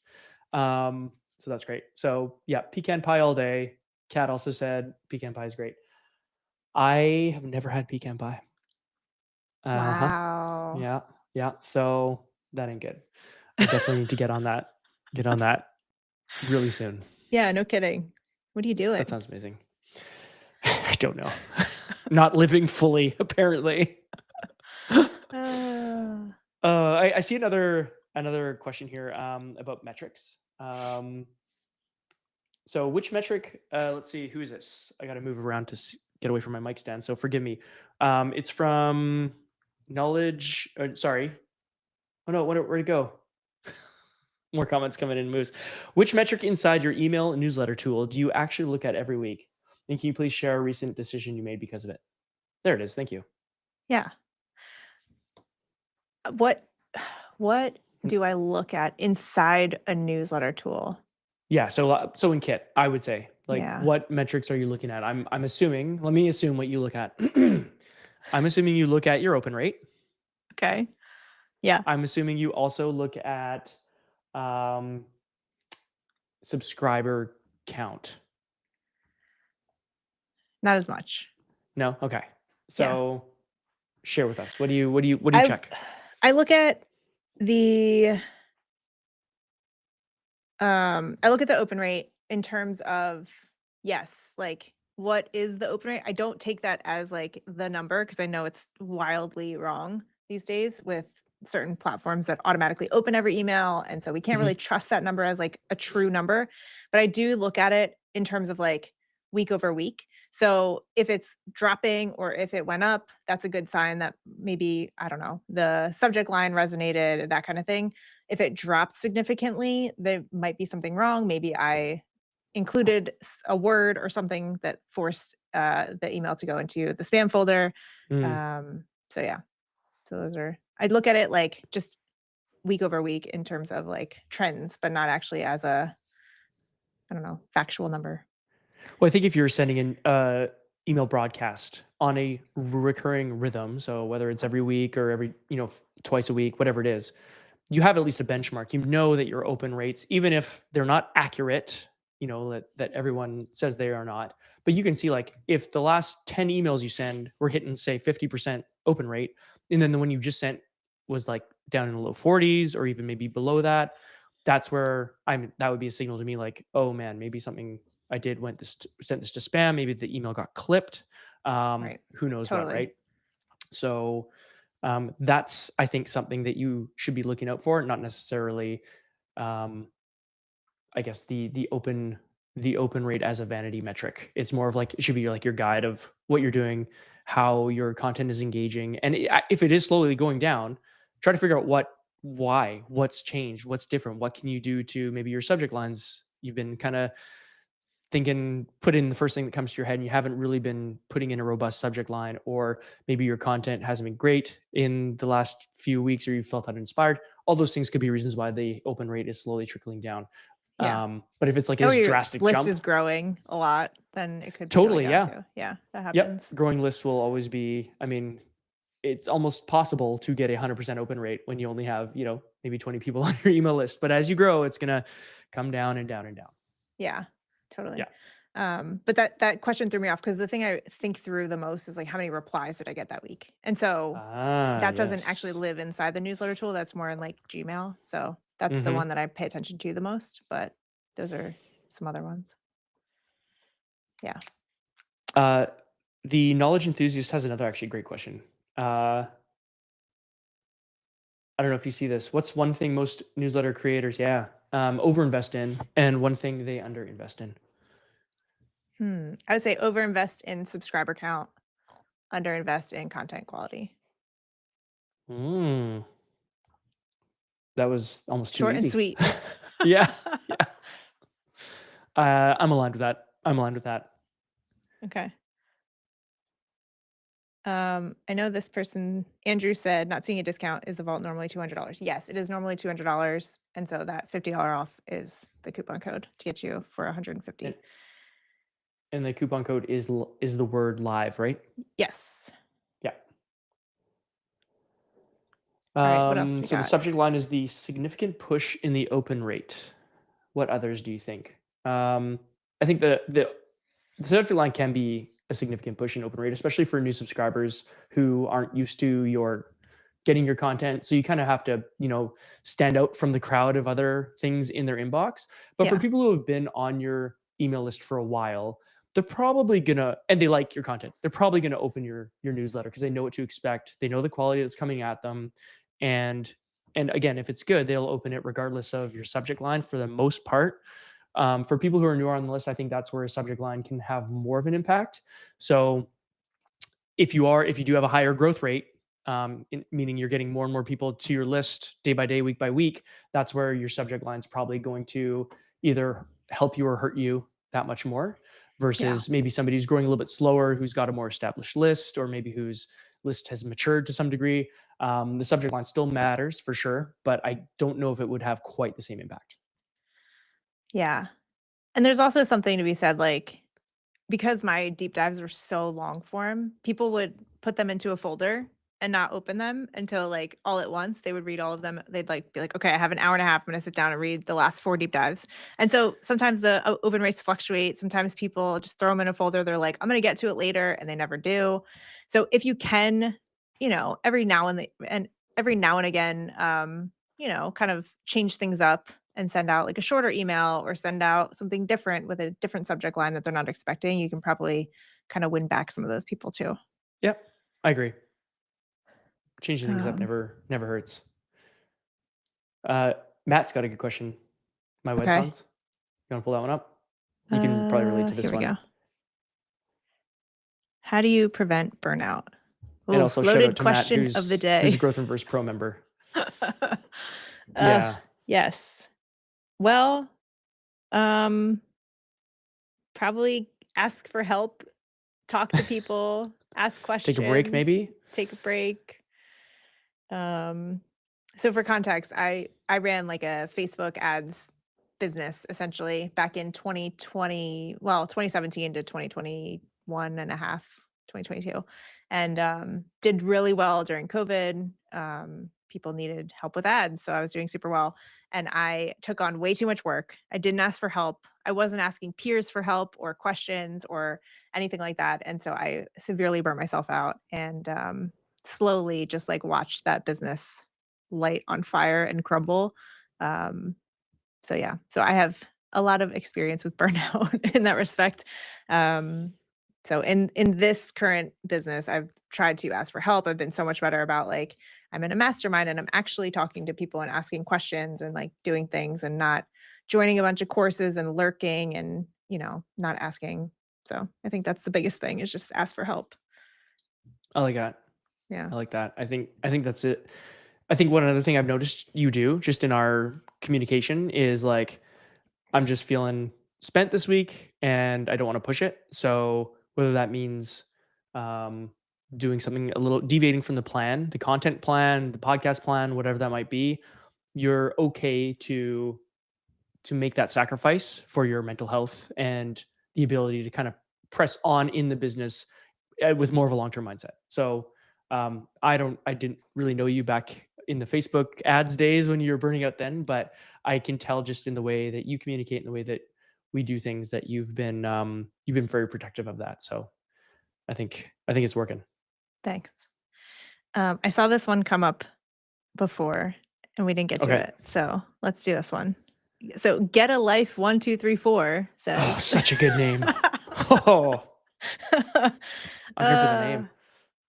So that's great. So yeah, pecan pie all day. Kat also said pecan pie is great. I have never had pecan pie. Uh huh. Wow. Yeah, yeah. So that ain't good. I definitely need to get on that really soon. Yeah, no kidding. What are you That doing? sounds amazing. I don't know. Not living fully, apparently. Uh, I see another question here about metrics. So which metric? Let's see, who is this? I got to move around to get away from my mic stand. So forgive me. It's from knowledge. Sorry. Oh no, where'd it go? More comments coming in. Moves. Which metric inside your email and newsletter tool do you actually look at every week? And can you please share a recent decision you made because of it? There it is. Thank you. yeah. What what do I look at inside a newsletter tool? Yeah, so in Kit, I would say, like, Yeah. what metrics are you looking at? I'm assuming, let me assume what you look at. I'm assuming you look at your open rate. Okay. Yeah. I'm assuming you also look at um, subscriber count. Not as much. No? Okay. Yeah. So share with us. What do you I check? I look at the I look at the open rate in terms of, yes, like, what is the open rate? I don't take that as, like, the number because I know it's wildly wrong these days with certain platforms that automatically open every email, and so we can't really Mhm. trust that number as, like, a true number, but I do look at it in terms of, like, week over week. So, if it's dropping or if it went up, that's a good sign that maybe, I don't know, the subject line resonated, that kinda thing. If it drops significantly, there might be something wrong. Maybe I included a word or something that forced the email to go into the spam folder. Mm. So yeah, so those are. I'd look at it like just week over week in terms of like trends, but not actually as a, I don't know, factual number. Well, I think if you're sending an email broadcast on a recurring rhythm, so whether it's every week or every, twice a week, whatever it is, you have at least a benchmark. You know that your open rates, even if they're not accurate, that everyone says they are not, but you can see like if the last 10 emails you send were hitting, say, 50% open rate, and then the one you just sent was like down in the low 40s or even maybe below that, that's where that would be a signal to me like, oh man, maybe something I did sent this to spam, maybe the email got clipped. Right. Who knows what, Totally. right? So that's, I think, something that you should be looking out for, not necessarily, um, I guess, the open rate as a vanity metric. It's more of like it should be like your guide of what you're doing, how your content is engaging, and if it is slowly going down, try to figure out what's changed, what's different, what can you do to maybe your subject lines. You've been kind of thinking, put in the first thing that comes to your head, and you haven't really been putting in a robust subject line, or maybe your content hasn't been great in the last few weeks, or you felt uninspired. All those things could be reasons why the open rate is slowly trickling down. Yeah. But if it's like Or this your drastic list jump, is growing a lot, then it could be going totally, down yeah, too. Yeah, that yep. happens. Growing lists will always be. I mean, it's almost possible to get 100% open rate when you only have maybe 20 people on your email list. But as you grow, it's gonna come down and down and down. Yeah, totally. Yeah. But that question threw me off because the thing I think through the most is like how many replies did I get that week? And so Ah, that doesn't actually yes. live inside the newsletter tool. That's more in like Gmail. So that's the Hmm. one that I pay attention to the most. But those are some other ones. Yeah. Uh, the knowledge enthusiast has another actually great question. Uh, I don't know if you see this. What's one thing most newsletter creators, overinvest in, and one thing they underinvest in? I would say overinvest in subscriber count, underinvest in content quality. Mm, that was almost too Short and easy. sweet. Yeah, yeah. I'm aligned with that. I'm aligned with that. Okay. I know this person, Andrew said, not seeing a discount is the vault normally $200. Yes, it is normally $200. And so that $50 off is the coupon code to get you for And, 150. and the coupon code is the word live, right? Yes. Yeah. All right. What else we So the got? subject line is the significant push in the open rate. What others do you think? I think the subject line can be a significant push in open rate, especially for new subscribers who aren't used to your getting your content. So you kind of have to, stand out from the crowd of other things in their inbox. But for Yeah. people who have been on your email list for a while, they're probably gonna, and they like your content, they're probably gonna open your newsletter because they know what to expect. They know the quality that's coming at them. And and again, if it's good, they'll open it regardless of your subject line for the most part. For people who are newer on the list, I think that's where a subject line can have more of an impact. So if you do have a higher growth rate, meaning you're getting more and more people to your list day by day, week by week, that's where your subject line is probably going to either help you or hurt you that much more. Yeah. Versus maybe somebody who's growing a little bit slower, who's got a more established list, or maybe whose list has matured to some degree. The subject line still matters for sure, but I don't know if it would have quite the same impact. Yeah. And there's also something to be said, like, because my deep dives were so long form, people would put them into a folder and not open them until, like, all at once. They would read all of them. They'd, like, be like, "Okay, I have an hour and a half. I'm gonna sit down and read the last 4 deep dives." And so sometimes the open rates fluctuate. Sometimes people just throw them in a folder. They're like, "I'm gonna get to it later," and they never do. So if you can, every now and again, kind of change things up and send out like a shorter email or send out something different with a different subject line that they're not expecting, you can probably kind of win back some of those people too. Yep, I agree. Changing things up Um, never hurts. Uh, Matt's got a good question. My wed okay. songs. You want to pull that one up? You can probably relate to Here this we one. go. How do you prevent burnout? And Oh, also shout out loaded to Matt, question of the who's a day. Growth Reverse Pro member. uh, Yeah, yes. Well, um, probably ask for help, talk to people, ask take a break questions, maybe. take a break. Um, so for context, I ran like a Facebook ads business essentially back in 2020, well, 2017 to 2021 and a half, 2022, and did really well during COVID. People needed help with ads, so I was doing super well. And I took on way too much work. I didn't ask for help. I wasn't asking peers for help or questions or anything like that. And so I severely burnt myself out. And slowly just like watched that business light on fire and crumble. Um, so yeah, so I have a lot of experience with burnout in that respect. Um, so in this current business, I've tried to ask for help. I've been so much better about like I'm in a mastermind and I'm actually talking to people and asking questions and like doing things and not joining a bunch of courses and lurking and not asking. So I think that's the biggest thing is just ask for help. I like that. Yeah. I like that. I think that's it. I think one other thing I've noticed you do just in our communication is like I'm just feeling spent this week and I don't want to push it. So whether that means um, doing something a little deviating from the plan, the content plan, the podcast plan, whatever that might be, you're okay to make that sacrifice for your mental health and the ability to kind of press on in the business with more of a long-term mindset. So I didn't really know you back in the Facebook ads days when you were burning out then, but I can tell just in the way that you communicate, in the way that we do things, that you've been very protective of that. So I think it's working. Thanks. I saw this one come up before and we didn't get to Okay. it. So let's do this one. So Get a Life 1234 Oh, says such a good name. Oh, I'm here for the uh, name.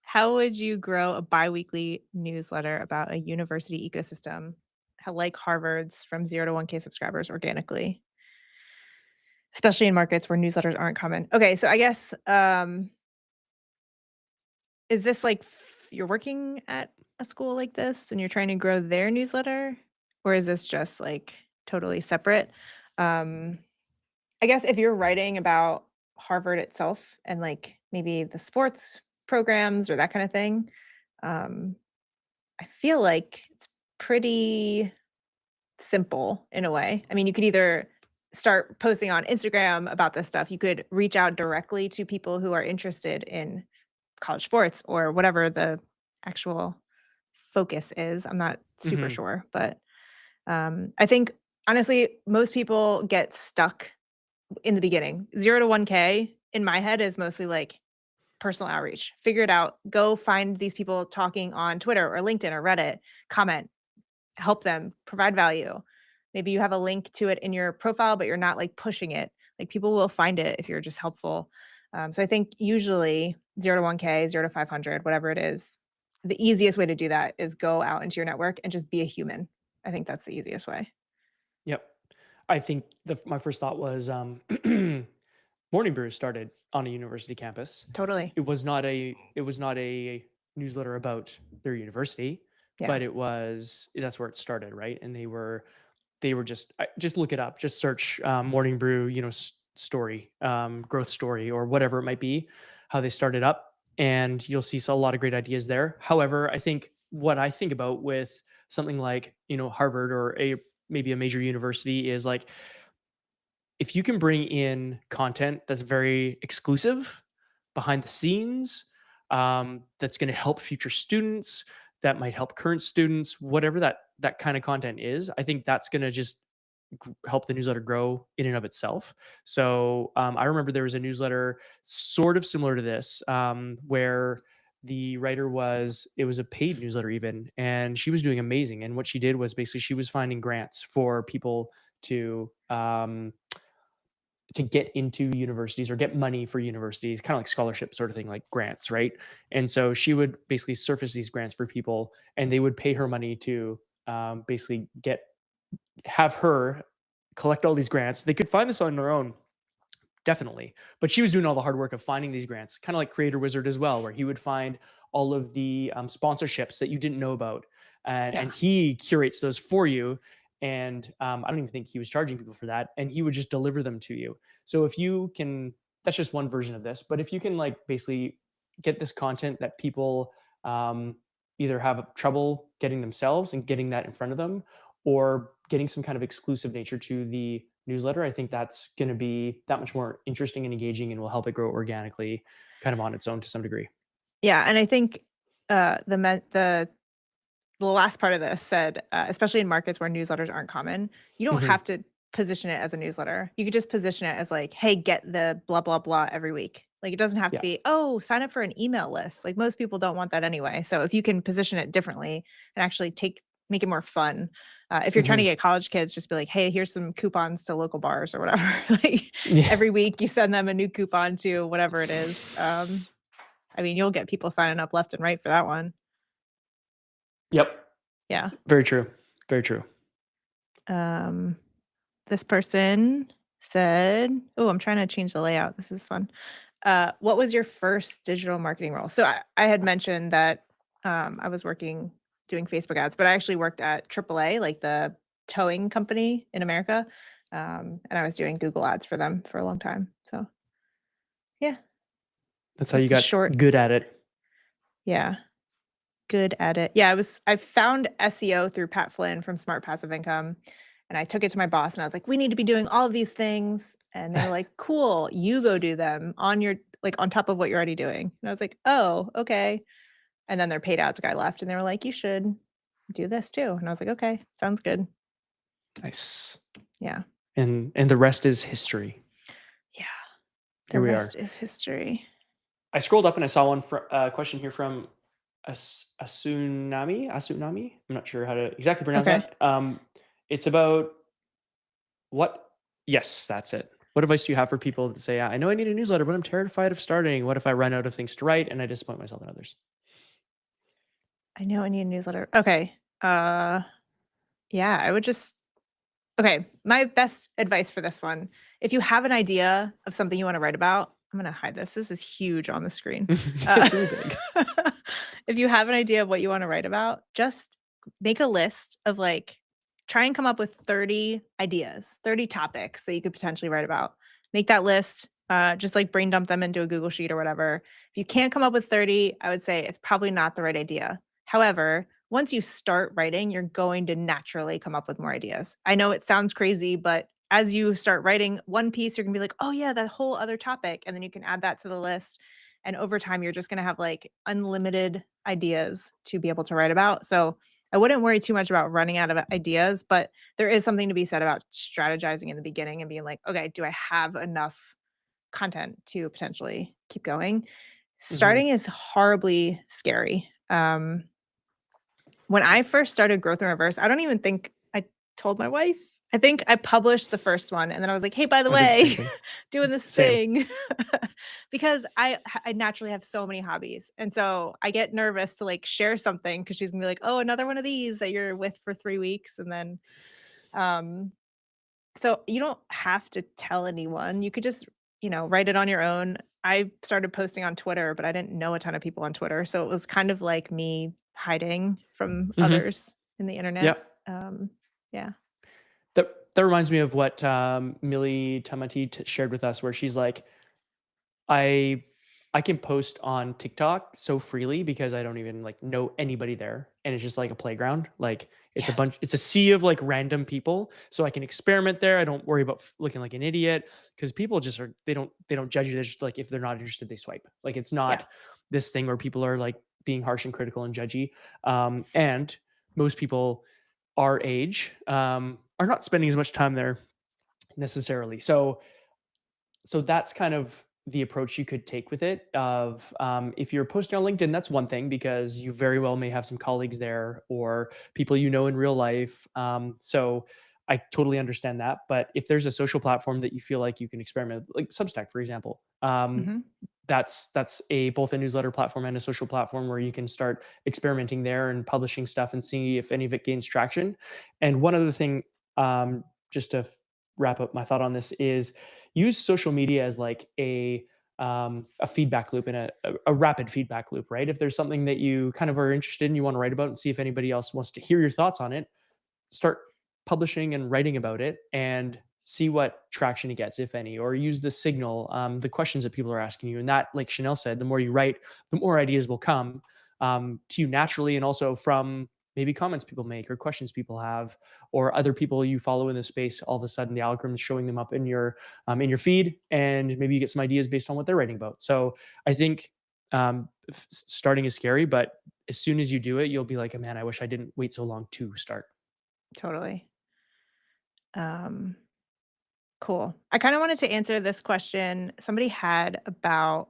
how would you grow a biweekly newsletter about a university ecosystem like Harvard's from 0 to 1K subscribers organically, especially in markets where newsletters aren't common? Okay, so I guess is this like you're working at a school like this and you're trying to grow their newsletter? Or is this just like totally separate? Um, I guess if you're writing about Harvard itself and like maybe the sports programs or that kind of thing, um, I feel like it's pretty simple in a way. I mean, you could either start posting on Instagram about this stuff, you could reach out directly to people who are interested in college sports or whatever the actual focus is. I'm not super Hmm. sure, but I think honestly, most people get stuck in the beginning. 0 to 1K in my head is mostly like personal outreach. Figure it out. Go find these people talking on Twitter or LinkedIn or Reddit, comment, help them, provide value. Maybe you have a link to it in your profile, but you're not like pushing it. Like people will find it if you're just helpful. So I think usually 0 to 1K, 0 to 500, whatever it is, the easiest way to do that is go out into your network and just be a human. I think that's the easiest way. Yep. I think my first thought was Morning Brew started on a university campus. Totally. It was not a newsletter about their university, Yeah. but that's where it started, right? And they were just look it up, just search Morning Brew, story, growth story, or whatever it might be, how they started up, and you'll see a lot of great ideas there. However, I think what I think about with something like Harvard or maybe a major university is like if you can bring in content that's very exclusive, behind the scenes, that's going to help future students, that might help current students, whatever that kind of content is, I think that's going to just help the newsletter grow in and of itself. So I remember there was a newsletter sort of similar to this, where the writer it was a paid newsletter even, and she was doing amazing. And what she did was basically she was finding grants for people to get into universities or get money for universities, kind of like scholarship sort of thing, like grants, right? And so she would basically surface these grants for people, and they would pay her money to basically have her collect all these grants. They could find this on their own, definitely. But she was doing all the hard work of finding these grants, kind of like Creator Wizard as well, where he would find all of the sponsorships that you didn't know about, and Yeah. he curates those for you. And I don't even think he was charging people for that, and he would just deliver them to you. So if you can, that's just one version of this. But if you can like basically get this content that people um, either have trouble getting themselves and getting that in front of them, or getting some kind of exclusive nature to the newsletter, I think that's going to be that much more interesting and engaging and will help it grow organically, kind of on its own to some degree. Yeah, and I think the last part of this said, especially in markets where newsletters aren't common, you don't Hmm. have to position it as a newsletter. You could just position it as like, hey, get the blah, blah, blah every week. Like it doesn't have to Yeah. be, oh, sign up for an email list. Like most people don't want that anyway. So if you can position it differently and actually make it more fun. If you're trying to Hmm. get college kids, just be like, hey, here's some coupons to local bars or whatever. Like Yeah. every week you send them a new coupon to whatever it is. I mean, you'll get people signing up left and right for that one. Yep. Yeah. Very true. Very true. Um, this person said, "Oh, I'm trying to change the layout. This is fun. What was your first digital marketing role?" So I had mentioned that I was working doing Facebook ads, but I actually worked at AAA, like the towing company in America, and I was doing Google ads for them for a long time. So yeah, That's how you that's a got short. good at it. Yeah, good at it. Yeah, I found SEO through Pat Flynn from Smart Passive Income, and I took it to my boss and I was like, "We need to be doing all of these things." And they were like, "Cool, you go do them on your like on top of what you're already doing." And I was like, "Oh, okay." And then their paid ads guy left and they were like, "You should do this too." And I was like, "Okay, sounds good." Nice. Yeah. And the rest is history. Yeah. The Here we rest are. is history. I scrolled up and I saw one question here from Asunami. I'm not sure how to exactly pronounce Okay. that. It's about what? Yes, that's it. What advice do you have for people that say, I know I need a newsletter, but I'm terrified of starting? What if I run out of things to write and I disappoint myself and others? I know I need a newsletter. Okay. Yeah, I would just Okay, my best advice for this one, if you have an idea of something you wanna write about, I'm gonna hide this. This is huge on the screen. Uh, It's really big. if you have an idea of what you wanna write about, just make a list of, like try and come up with 30 ideas, 30 topics that you could potentially write about. Make that list, just, like, brain dump them into a Google Sheet or whatever. If you can't come up with 30, I would say it's probably not the right idea. However, once you start writing, you're going to naturally come up with more ideas. I know it sounds crazy, but as you start writing one piece, you're gonna be like, oh yeah, that whole other topic. And then you can add that to the list. And over time, you're just gonna have like unlimited ideas to be able to write about. So I wouldn't worry too much about running out of ideas, but there is something to be said about strategizing in the beginning and being like, okay, do I have enough content to potentially keep going? Mhm. Starting is horribly scary. When I first started Growth in Reverse, I don't even think I told my wife. I think I published the first one and then I was like, "Hey, by the I did the same way, thing. doing this Same. thing." Because I naturally have so many hobbies. And so I get nervous to like share something because she's gonna be like, "Oh, another one of these that you're with for 3 weeks." And then um so you don't have to tell anyone. You could just, write it on your own. I started posting on Twitter, but I didn't know a ton of people on Twitter. So it was kind of like me hiding from Mhm. others in the internet. Yep. Um, yeah. That reminds me of what, Millie Tamati shared with us, where she's like, I I can post on TikTok so freely because I don't even like know anybody there, and it's just like a playground. Like Yeah. it's a sea of like random people, so I can experiment there. I don't worry about looking like an idiot because people just are they don't judge you. They're just like if they're not interested, they swipe. Like it's Yeah. not this thing where people are like being harsh and critical and judgy. And most people our age are not spending as much time there necessarily. So that's kind of the approach you could take with it of if you're posting on LinkedIn, that's one thing because you very well may have some colleagues there or people you know in real life. So I totally understand that. But if there's a social platform that you feel like you can experiment with, like Substack, for example, Hmm. that's a both a newsletter platform and a social platform where you can start experimenting there and publishing stuff and see if any of it gains traction. And one other thing, just to wrap up my thought on this, is use social media as like a feedback loop and a rapid feedback loop, right? If there's something that you kind of are interested in, you want to write about and see if anybody else wants to hear your thoughts on it, start publishing and writing about it and see what traction it gets, if any, or use the signal, the questions that people are asking you. And that, like Chanel said, the more you write, the more ideas will come to you naturally, and also from maybe comments people make or questions people have or other people you follow in the space. All of a sudden, the algorithm is showing them up in your feed, and maybe you get some ideas based on what they're writing about. So I think starting is scary, but as soon as you do it, you'll be like, oh, man, I wish I didn't wait so long to start. Totally. Um, cool. I kind of wanted to answer this question somebody had about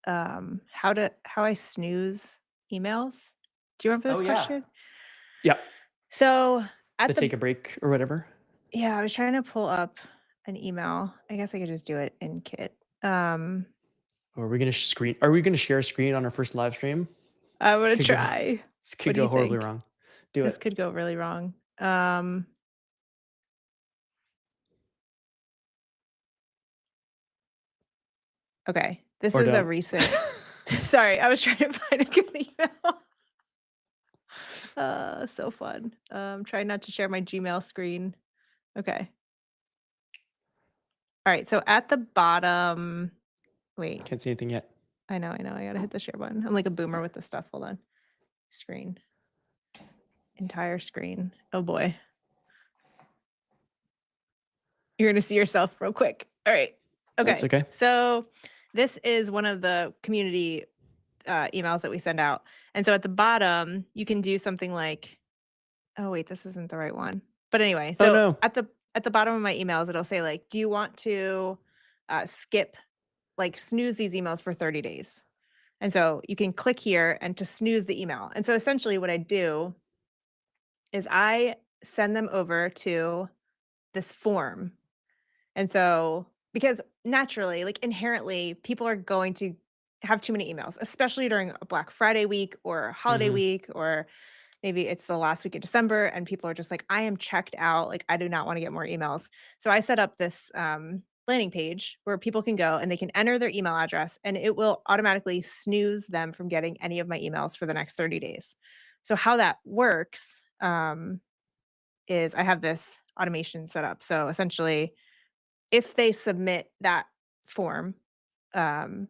how I snooze emails. Do you remember Oh this yeah. question? Yeah. So The at the take a break or whatever? Yeah, I was trying to pull up an email. I guess I could just do it in Kit. Um, Or are we gonna share a screen on our first live stream? I'm This gonna could go try. this What could do you go horribly think? wrong. Do This it. could go really wrong. Okay. This Or is a don't. recent sorry, I was trying to find a good email. So fun. Trying not to share my Gmail screen. Okay. All right. So at the bottom, wait. Can't see anything yet. I know. I gotta hit the share button. I'm like a boomer with this stuff. Hold on. Screen. Entire screen. Oh boy. You're gonna see yourself real quick. All right. That's Okay. okay. So this is one of the community emails that we send out. And so at the bottom, you can do something like, oh wait, this isn't the right one. But anyway, Oh, so no. at the bottom of my emails, it'll say like, do you want to skip like snooze these emails for 30 days? And so you can click here and to snooze the email. And so essentially what I do is I send them over to this form. And so, because naturally, like inherently, people are going to have too many emails, especially during a Black Friday week or holiday Mhm. week, or maybe it's the last week of December and people are just like, I am checked out. Like, I do not want to get more emails. So I set up this landing page where people can go and they can enter their email address and it will automatically snooze them from getting any of my emails for the next 30 days. So, how that works is I have this automation set up. So, essentially, if they submit that form, um,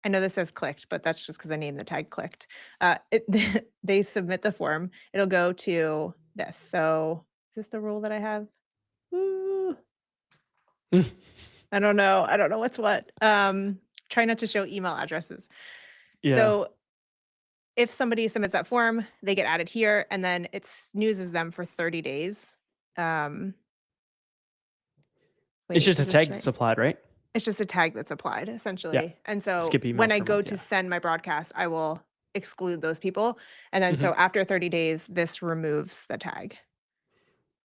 I know this says clicked, but that's just because I named the tag clicked. It they submit the form, it'll go to this. So, is this the rule that I have? Ooh, I don't know what's what. Try not to show email addresses. Yeah. So, if somebody submits that form, they get added here, and then it snoozes them for 30 days. Um, It's wait, just a is this tag right? that's applied, right? It's just a tag that's applied Yeah. essentially. And so Skip when emails I for a go month. to Yeah. send my broadcast, I will exclude those people. And then so Mhm. after 30 days, this removes the tag.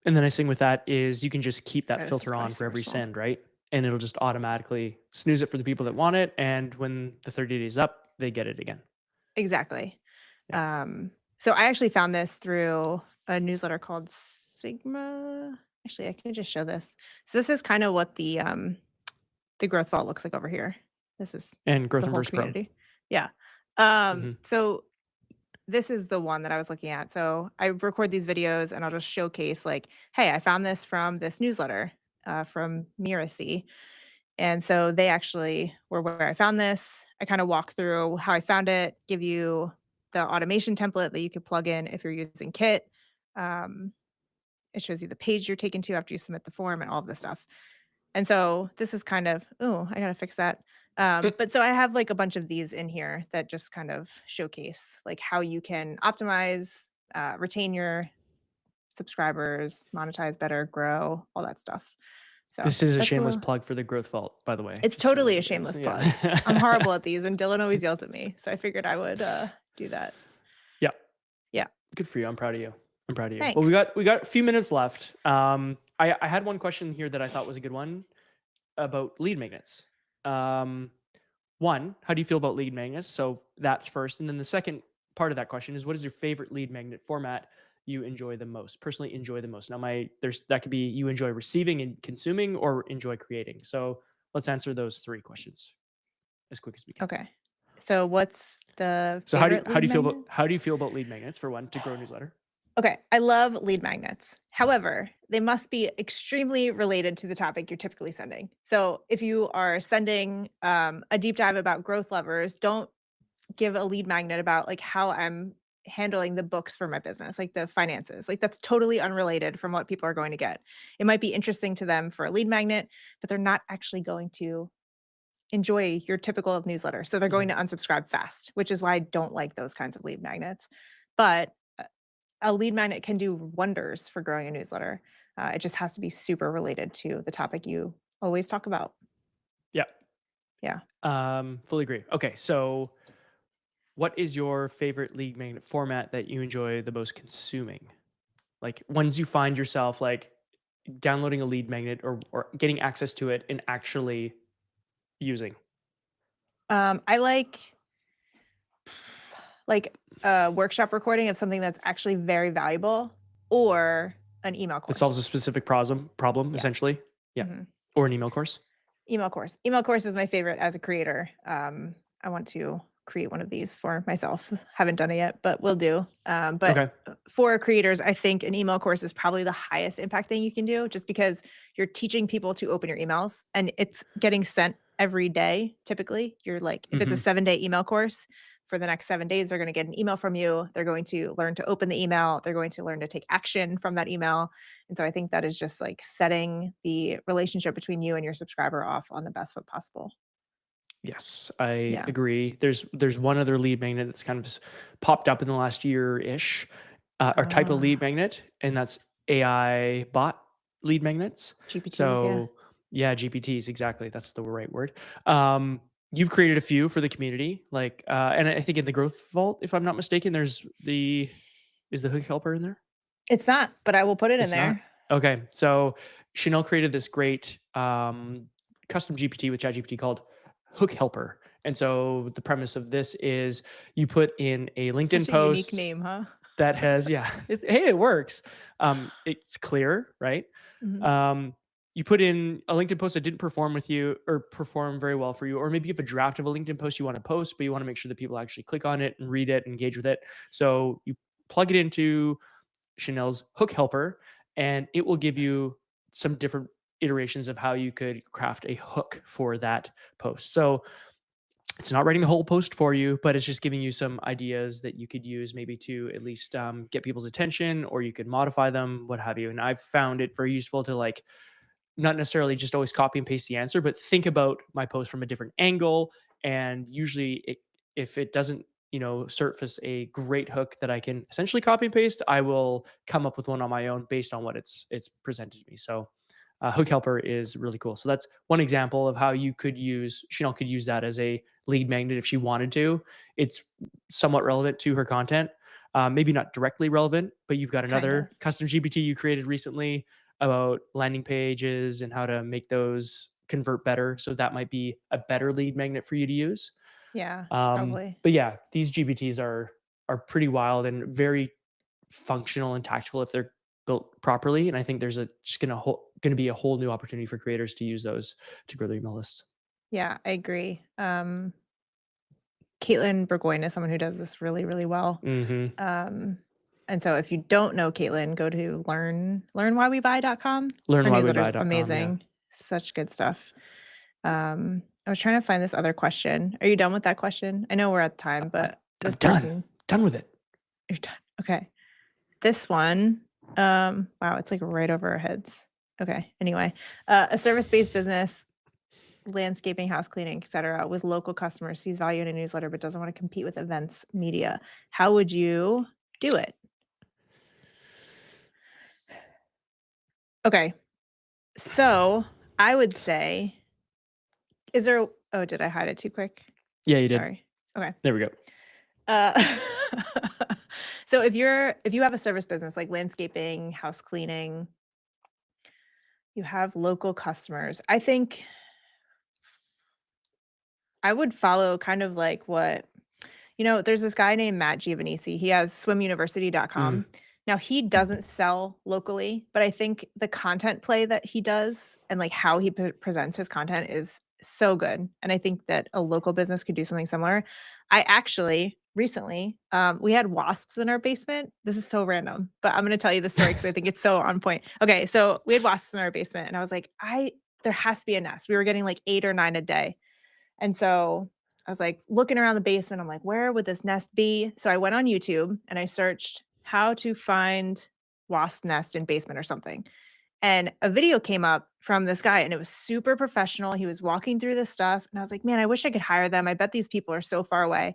And the nice thing with that is you can just keep that Sorry, this is filter probably on for super every small. send, right? And it'll just automatically snooze it for the people that want it. And when the 30 days up, they get it again. Exactly. Yeah. So I actually found this through a newsletter called Sigma. Actually, I can just show this. So this is kind of what the growth vault looks like over here. This is And Growth the whole Inverse Pro. community. Yeah. Mhm. So this is the one that I was looking at. So I record these videos and I'll just showcase like, hey, I found this from this newsletter from Miracy. And so they actually were where I found this. I kind of walk through how I found it, give you the automation template that you could plug in if you're using Kit. Um, it shows you the page you're taken to after you submit the form and all of this stuff. And so this is kind of, oh, I gotta fix that. Mm. But so I have like a bunch of these in here that just kind of showcase like how you can optimize, retain your subscribers, monetize better, grow, all that stuff. So This is a that's shameless a plug for the Growth Vault, by the way, it's just for totally a anybody else. shameless plug. I'm Yeah. horrible at these, and Dylan always yells at me, so I figured I would, do that. Yeah. Yeah, Good for you. I'm proud of you. I'm proud of you. Well, thanks. we got a few minutes left. I had one question here that I thought was a good one about lead magnets. Um, One, how do you feel about lead magnets? So that's first, and then the second part of that question is, what is your favorite lead magnet format you enjoy the most? Personally, enjoy the most. Now, my there's that could be you enjoy receiving and consuming, or enjoy creating. So let's answer those three questions as quick as we can. Okay. So what's the So favorite lead magnet? how do you feel about lead magnets for one to grow a newsletter? Okay, I love lead magnets. However, they must be extremely related to the topic you're typically sending. So if you are sending, a deep dive about growth levers, don't give a lead magnet about like how I'm handling the books for my business, like the finances. Like that's totally unrelated from what people are going to get. It might be interesting to them for a lead magnet, but they're not actually going to enjoy your typical newsletter. So they're going Mhm. to unsubscribe fast, which is why I don't like those kinds of lead magnets. But a lead magnet can do wonders for growing a newsletter. It just has to be super related to the topic you always talk about. Yeah, Yeah. fully agree. Okay, so what is your favorite lead magnet format that you enjoy the most consuming? Like ones you find yourself like downloading a lead magnet or getting access to it and actually using. I like a workshop recording of something that's actually very valuable or an email That solves a course. specific problem Yeah. essentially. Yeah. Mhm. Or an email course. Email course. Email course is my favorite as a creator. I want to create one of these for myself. Haven't done it yet, but will do. But Okay. for creators, I think an email course is probably the highest impact thing you can do just because you're teaching people to open your emails and it's getting sent every day. Typically, you're like, if it's a Mhm. 7-day email course, for the next 7 days, they're going to get an email from you. They're going to learn to open the email. They're going to learn to take action from that email. And so I think that is just like setting the relationship between you and your subscriber off on the best foot possible. Yes, I Yeah. agree. There's one other lead magnet that's kind of popped up in the last year-ish, or type of lead Ah, magnet, and that's AI bot lead magnets. GPTs, yeah. So yeah, GPTs, exactly. That's the right word. You've created a few for the community, like, and I think in the Growth Vault, if I'm not mistaken, there's the is the hook helper in there? It's not, but I will put it in It's not? there. Okay. So Chanel created this great custom GPT with ChatGPT called Hook Helper. And so the premise of this is you put in a LinkedIn Such a unique post name, huh? that has, yeah, hey, it works. It's clear, right? Mhm. Um, you put in a LinkedIn post that didn't perform with you or perform very well for you, or maybe you have a draft of a LinkedIn post you want to post, but you want to make sure that people actually click on it and read it, engage with it. So you plug it into Chanel's hook helper, and it will give you some different iterations of how you could craft a hook for that post. So it's not writing the whole post for you, but it's just giving you some ideas that you could use maybe to at least get people's attention, or you could modify them, what have you. And I've found it very useful to like not necessarily just always copy and paste the answer, but think about my post from a different angle. And usually, if it doesn't, surface a great hook that I can essentially copy and paste, I will come up with one on my own based on what it's presented to me. So, Hook Helper is really cool. So that's one example of how Chanel could use that as a lead magnet if she wanted to. It's somewhat relevant to her content. Maybe not directly relevant, but you've got Kind of. another custom GPT you created recently about landing pages and how to make those convert better. So that might be a better lead magnet for you to use. Yeah, probably. But yeah, these GPTs are pretty wild and very functional and tactical if they're built properly. And I think there's a just gonna be a whole new opportunity for creators to use those to grow their email lists. Yeah, I agree. Caitlin Burgoyne is someone who does this really, really well. Hmm. Um, and so if you don't know Caitlin, go to learnwhywebuy.com. Her newsletter's Learnwhywebuy.com. Yeah, amazing. Such good stuff. I was trying to find this other question. Are you done with that question? I know we're at time, I'm, but I'm this done. person, Done with it. you're done. Okay. This one, wow, it's like right over our heads. Okay. Anyway, a service-based business, landscaping, house cleaning, etc., with local customers, sees value in a newsletter but doesn't want to compete with events media. How would you do it? Okay. So I would say, is there, oh, did I hide it too quick? Yeah, you did. Sorry. Okay. There we go. Uh, so if you have a service business like landscaping, house cleaning, you have local customers. I think I would follow kind of like there's this guy named Matt Giovanisi. He has Mm, swimuniversity.com. Now he doesn't sell locally, but I think the content play that he does and like how he presents his content is so good. And I think that a local business could do something similar. I actually recently, we had wasps in our basement. This is so random, but I'm going to tell you the story because I think it's so on point. Okay, so we had wasps in our basement, and I was like, there has to be a nest. We were getting like 8 or 9 a day, and so I was like looking around the basement. I'm like, where would this nest be? So I went on YouTube and I searched how to find wasp nest in basement or something. And a video came up from this guy and it was super professional. He was walking through this stuff. And I was like, man, I wish I could hire them. I bet these people are so far away.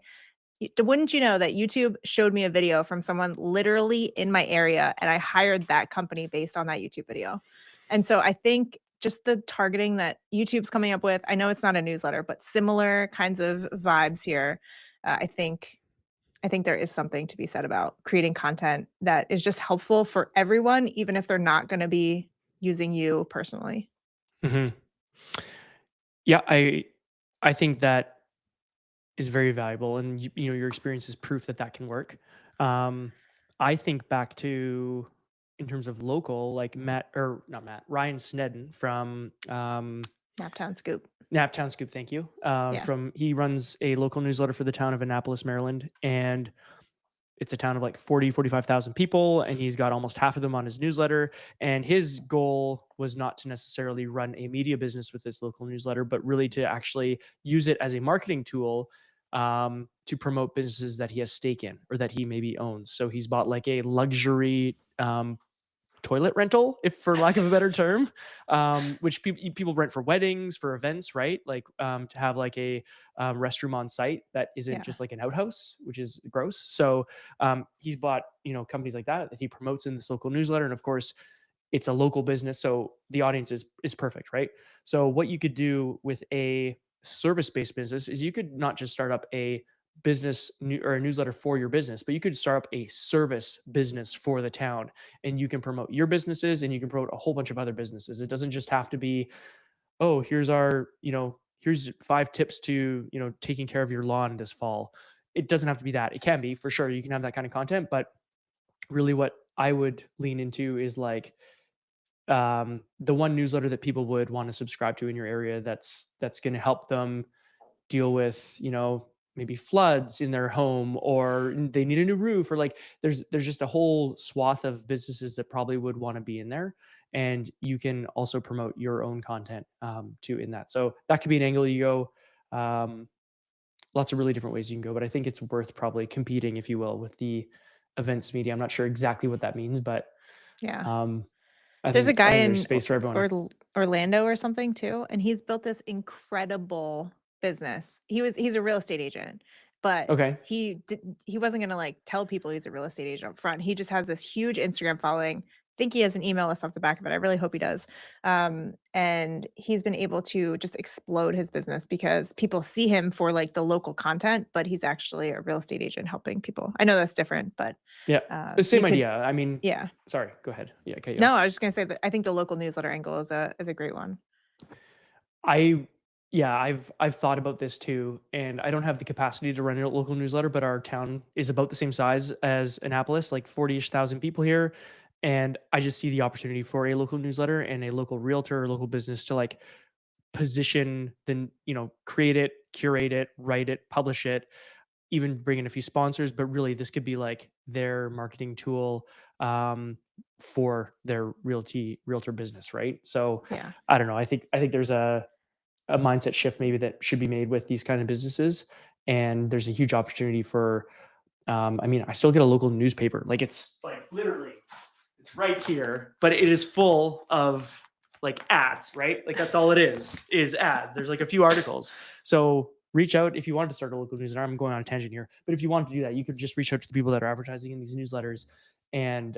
Wouldn't you know that YouTube showed me a video from someone literally in my area, and I hired that company based on that YouTube video. And so I think just the targeting that YouTube's coming up with, I know it's not a newsletter, but similar kinds of vibes here. I think there is something to be said about creating content that is just helpful for everyone, even if they're not going to be using you personally. mhm. Yeah, I think that is very valuable, and your experience is proof that that can work. Um, I think back to in terms of local, like Matt or not Matt, Ryan Snedden from Naptown Scoop. Naptown Scoop. Thank you. Yeah. From He runs a local newsletter for the town of Annapolis, Maryland, and it's a town of like 45,000 people, and he's got almost half of them on his newsletter. And his goal was not to necessarily run a media business with this local newsletter, but really to actually use it as a marketing tool to promote businesses that he has stake in or that he maybe owns. So he's bought like a luxury toilet rental, if for lack of a better term, which people rent for weddings, for events, right? Like to have like a restroom on site that isn't Yeah. just like an outhouse, which is gross. So he's bought companies like that he promotes in this local newsletter, and of course it's a local business, so the audience is perfect, right? So what you could do with a service-based business is you could not just start up a or a newsletter for your business, but you could start up a service business for the town, and you can promote your businesses and you can promote a whole bunch of other businesses. It doesn't just have to be, oh, here's 5 tips to taking care of your lawn this fall. It doesn't have to be that. It can be, for sure, you can have that kind of content, but really what I would lean into is like the one newsletter that people would want to subscribe to in your area that's going to help them deal with maybe floods in their home, or they need a new roof, or like there's just a whole swath of businesses that probably would want to be in there, and you can also promote your own content too in that. So that could be an angle you go. Lots of really different ways you can go, but I think it's worth probably competing, if you will, with the events media. I'm not sure exactly what that means, but Yeah. um, I There's a think I guy think there's in space for everyone. Orlando or something too, and he's built this incredible business. He's a real estate agent, but Okay. he wasn't gonna like tell people he's a real estate agent up front. He just has this huge Instagram following, think he has an email list off the back of it. I really hope he does. And he's been able to just explode his business because people see him for like the local content, but he's actually a real estate agent helping people. I know that's different, but Yeah. The you same could, idea. I mean, yeah. sorry, go ahead. Yeah, cut you No, off. I was just gonna say that I think the local newsletter angle is a great one. I yeah, I've thought about this too, and I don't have the capacity to run a local newsletter, but our town is about the same size as Annapolis, like 40-ish thousand people here. And I just see the opportunity for a local newsletter and a local realtor or local business to like position then, create it, curate it, write it, publish it, even bring in a few sponsors. But really, this could be like their marketing tool for their realtor business, right? So Yeah. I don't know. I think there's a mindset shift maybe that should be made with these kind of businesses. And there's a huge opportunity for, I mean, I still get a local newspaper. Like it's like literally, it's right here, but it is full of like ads, right? Like that's all it is ads. There's like a few articles. So reach out if you want to start a local newsletter. I'm going on a tangent here, but if you want to do that, you could just reach out to the people that are advertising in these newsletters and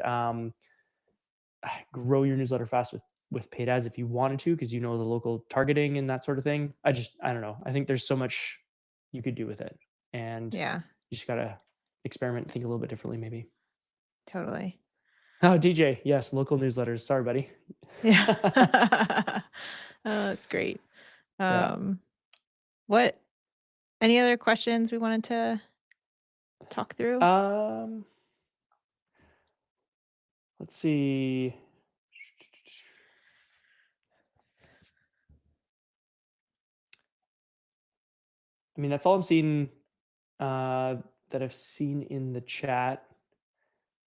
grow your newsletter fast with paid ads if you wanted to, because you know the local targeting and that sort of thing. I don't know. I think there's so much you could do with it, and Yeah, you just gotta experiment and think a little bit differently, maybe. totally. Oh, DJ, yes, local newsletters. Sorry, buddy. Yeah. Oh, that's great. Yeah. Um, what any other questions we wanted to talk through? Um. Let's see. I mean, that's all I'm seeing. That I've seen in the chat.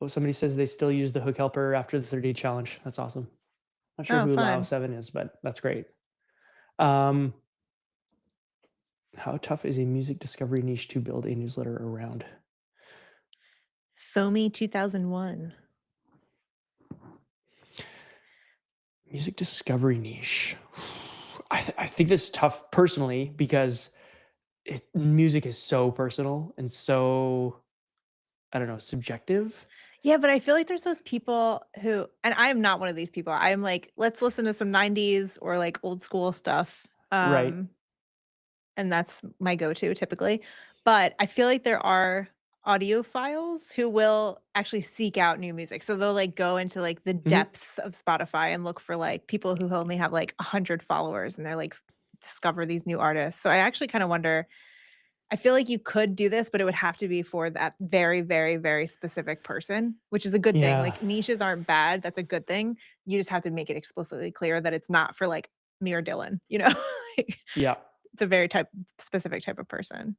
Oh, somebody says they still use the hook helper after the 30-day challenge. That's awesome. Not sure Oh, who Lao fun. 7 is, but that's great. Um, how tough is a music discovery niche to build a newsletter around? Foamy 2001. Music discovery niche. I think that's tough personally because music is so personal and so, I don't know, subjective. Yeah, but I feel like there's those people who, and I am not one of these people. I'm like, let's listen to some 90s or like old school stuff. Right. And that's my go-to typically. But I feel like there are audiophiles who will actually seek out new music. So they'll like go into like the Hmm. depths of Spotify and look for like people who only have like 100 followers and they're like discover these new artists. So I actually kind of wonder, I feel like you could do this, but it would have to be for that very, very, very specific person, which is a good thing. Yeah. Like niches aren't bad. That's a good thing. You just have to make it explicitly clear that it's not for like me or Dylan, you know? Like, Yeah. it's a very specific type of person.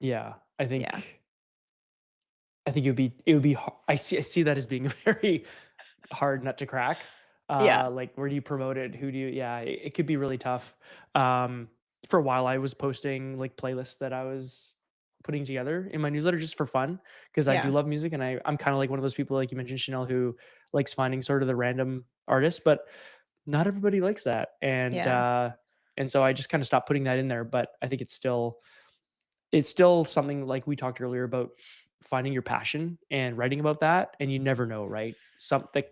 Yeah. I Yeah. think it would be I see that as being a very hard nut to crack. Yeah. Like where do you promote it? Who do you yeah, it could be really tough. Um, for a while I was posting like playlists that I was putting together in my newsletter just for fun because I do Yeah. love music and I'm kind of like one of those people like you mentioned Chanel who likes finding sort of the random artists, but not everybody likes that. Yeah. And so I just kind of stopped putting that in there, but I think it's still something like we talked earlier about finding your passion and writing about that, and you never know, right? Something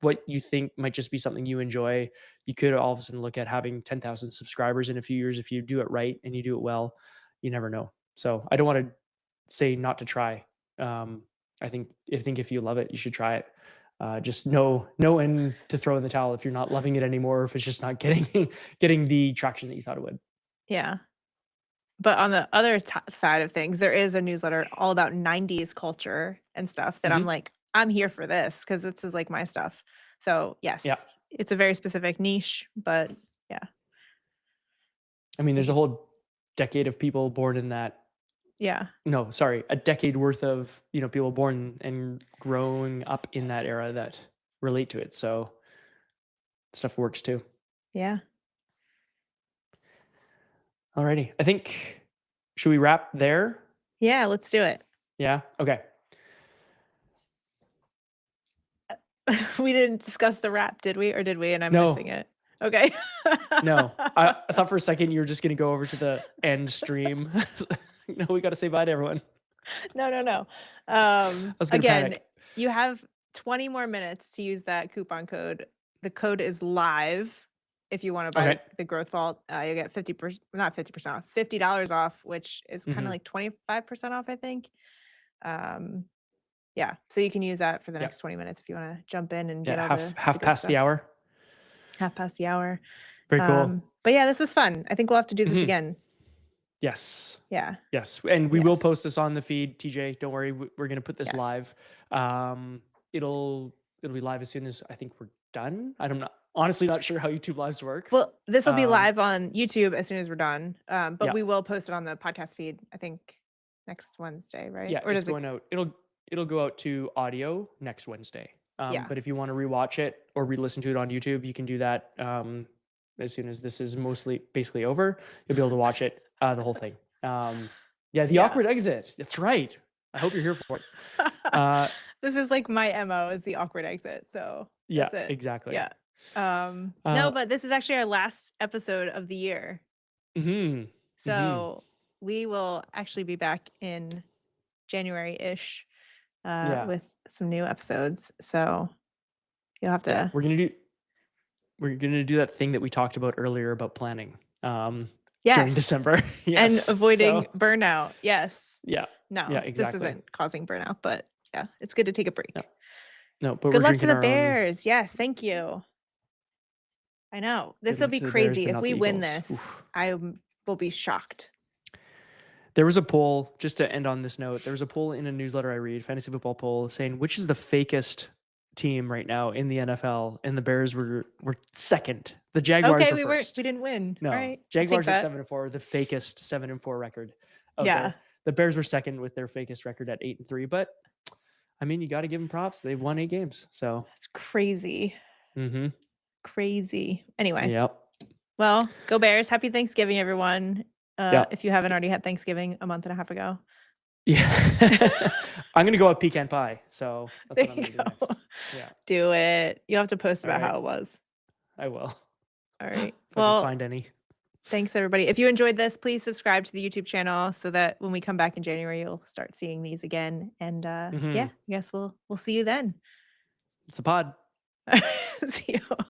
what you think might just be something you enjoy, you could all of a sudden look at having 10,000 subscribers in a few years if you do it right and you do it well. You never know. So I don't want to say not to try. Um, I think if you love it, you should try it. Just know when to throw in the towel if you're not loving it anymore, or if it's just not getting getting the traction that you thought it would. Yeah. But on the other side of things, there is a newsletter all about 90s culture and stuff that I'm Mhm. like, I'm here for this because this is like my stuff. So, Yeah. yes, it's a very specific niche, but yeah, I mean, I there's a think, whole decade of people born in that. yeah, No, sorry, a decade worth of, people born and growing up in that era that relate to it. So stuff works too. yeah. Alrighty. I think should we wrap there? Yeah, let's do it. Yeah. Okay. We didn't discuss the wrap, did we? Or did we? And I'm missing No, it. Okay. no. I thought for a second you were just gonna go over to the end stream. No, we gotta say bye to everyone. No, no, no. I was gonna Again, panic. you have 20 more minutes to use that coupon code. The code is live. If you want to buy Okay. the Growth Vault, you'll get 50%, not 50% off, $50 off, which is kind of Mhm. like 25% off, I think. Um, yeah, so you can use that for the Yeah. next 20 minutes if you want to jump in and Yeah, get all half the good past the stuff. hour. Half past the hour. Very cool. But yeah, this was fun. I think we'll have to do this Mhm. again. Yes. Yeah. Yes, and we will Yes. post this on the feed, TJ, don't worry, we're gonna put this Yes. live. Um, it'll be live as soon as I think we're done. I'm not honestly not sure how YouTube Lives work. Well, this will be Um, live on YouTube as soon as we're done. But yeah, we will post it on the podcast feed, I think next Wednesday, right? yeah, Or it's does it? going out. It'll go out to audio next Wednesday. Yeah. But if you wanna rewatch it or re-listen to it on YouTube, you can do that, as soon as this is mostly basically over. You'll be able to watch it, the whole thing. Yeah, the Yeah. awkward exit. That's right. I hope you're here for it. Uh, This is like my MO is the awkward exit. So yeah, that's it. exactly. Yeah. No, Uh, but this is actually our last episode of the year. mhm, mhm. So we will actually be back in January-ish Yeah, with some new episodes. So you'll have yeah. to, We're gonna do that thing that we talked about earlier about planning, during yes. December. And Yes. avoiding So, burnout. Yes. yeah. Yeah, No, this exactly. isn't causing burnout, but yeah, it's good to take a No, break. no, but Good we're luck to drinking the our own. Bears. Yes, thank you. I know. This Good will luck be to the Bears, crazy. but If not we the win Eagles. this, Oof. will be shocked. There was a poll, just to end on this note, there was a poll in a newsletter I read, fantasy football poll, saying which is the fakest team right now in the NFL, and the Bears were second. The Jaguars Okay, were we first. didn't win. All No, right. I'll take Jaguars at that. 7-4, the fakest 7-4 record out Yeah. there. The Bears were second with their fakest record at 8-3, but I mean, you got to give them props. They've won 8 games, so. That's crazy. Mm-hmm. Crazy. Anyway, Yep. well, go Bears. Happy Thanksgiving, everyone. If Yep. you haven't already had Thanksgiving a month and a half ago. Yeah. I'm gonna go with pecan pie, so that's There what I'm you gonna do go. next. Yeah. Do it. You'll have to post All about right. how it was. I will. All right. If I can Well, find any. thanks everybody. If you enjoyed this, please subscribe to the YouTube channel so that when we come back in January, you'll start seeing these again. And Mm-hmm. yeah, I guess we'll see you then. It's a pod. See you.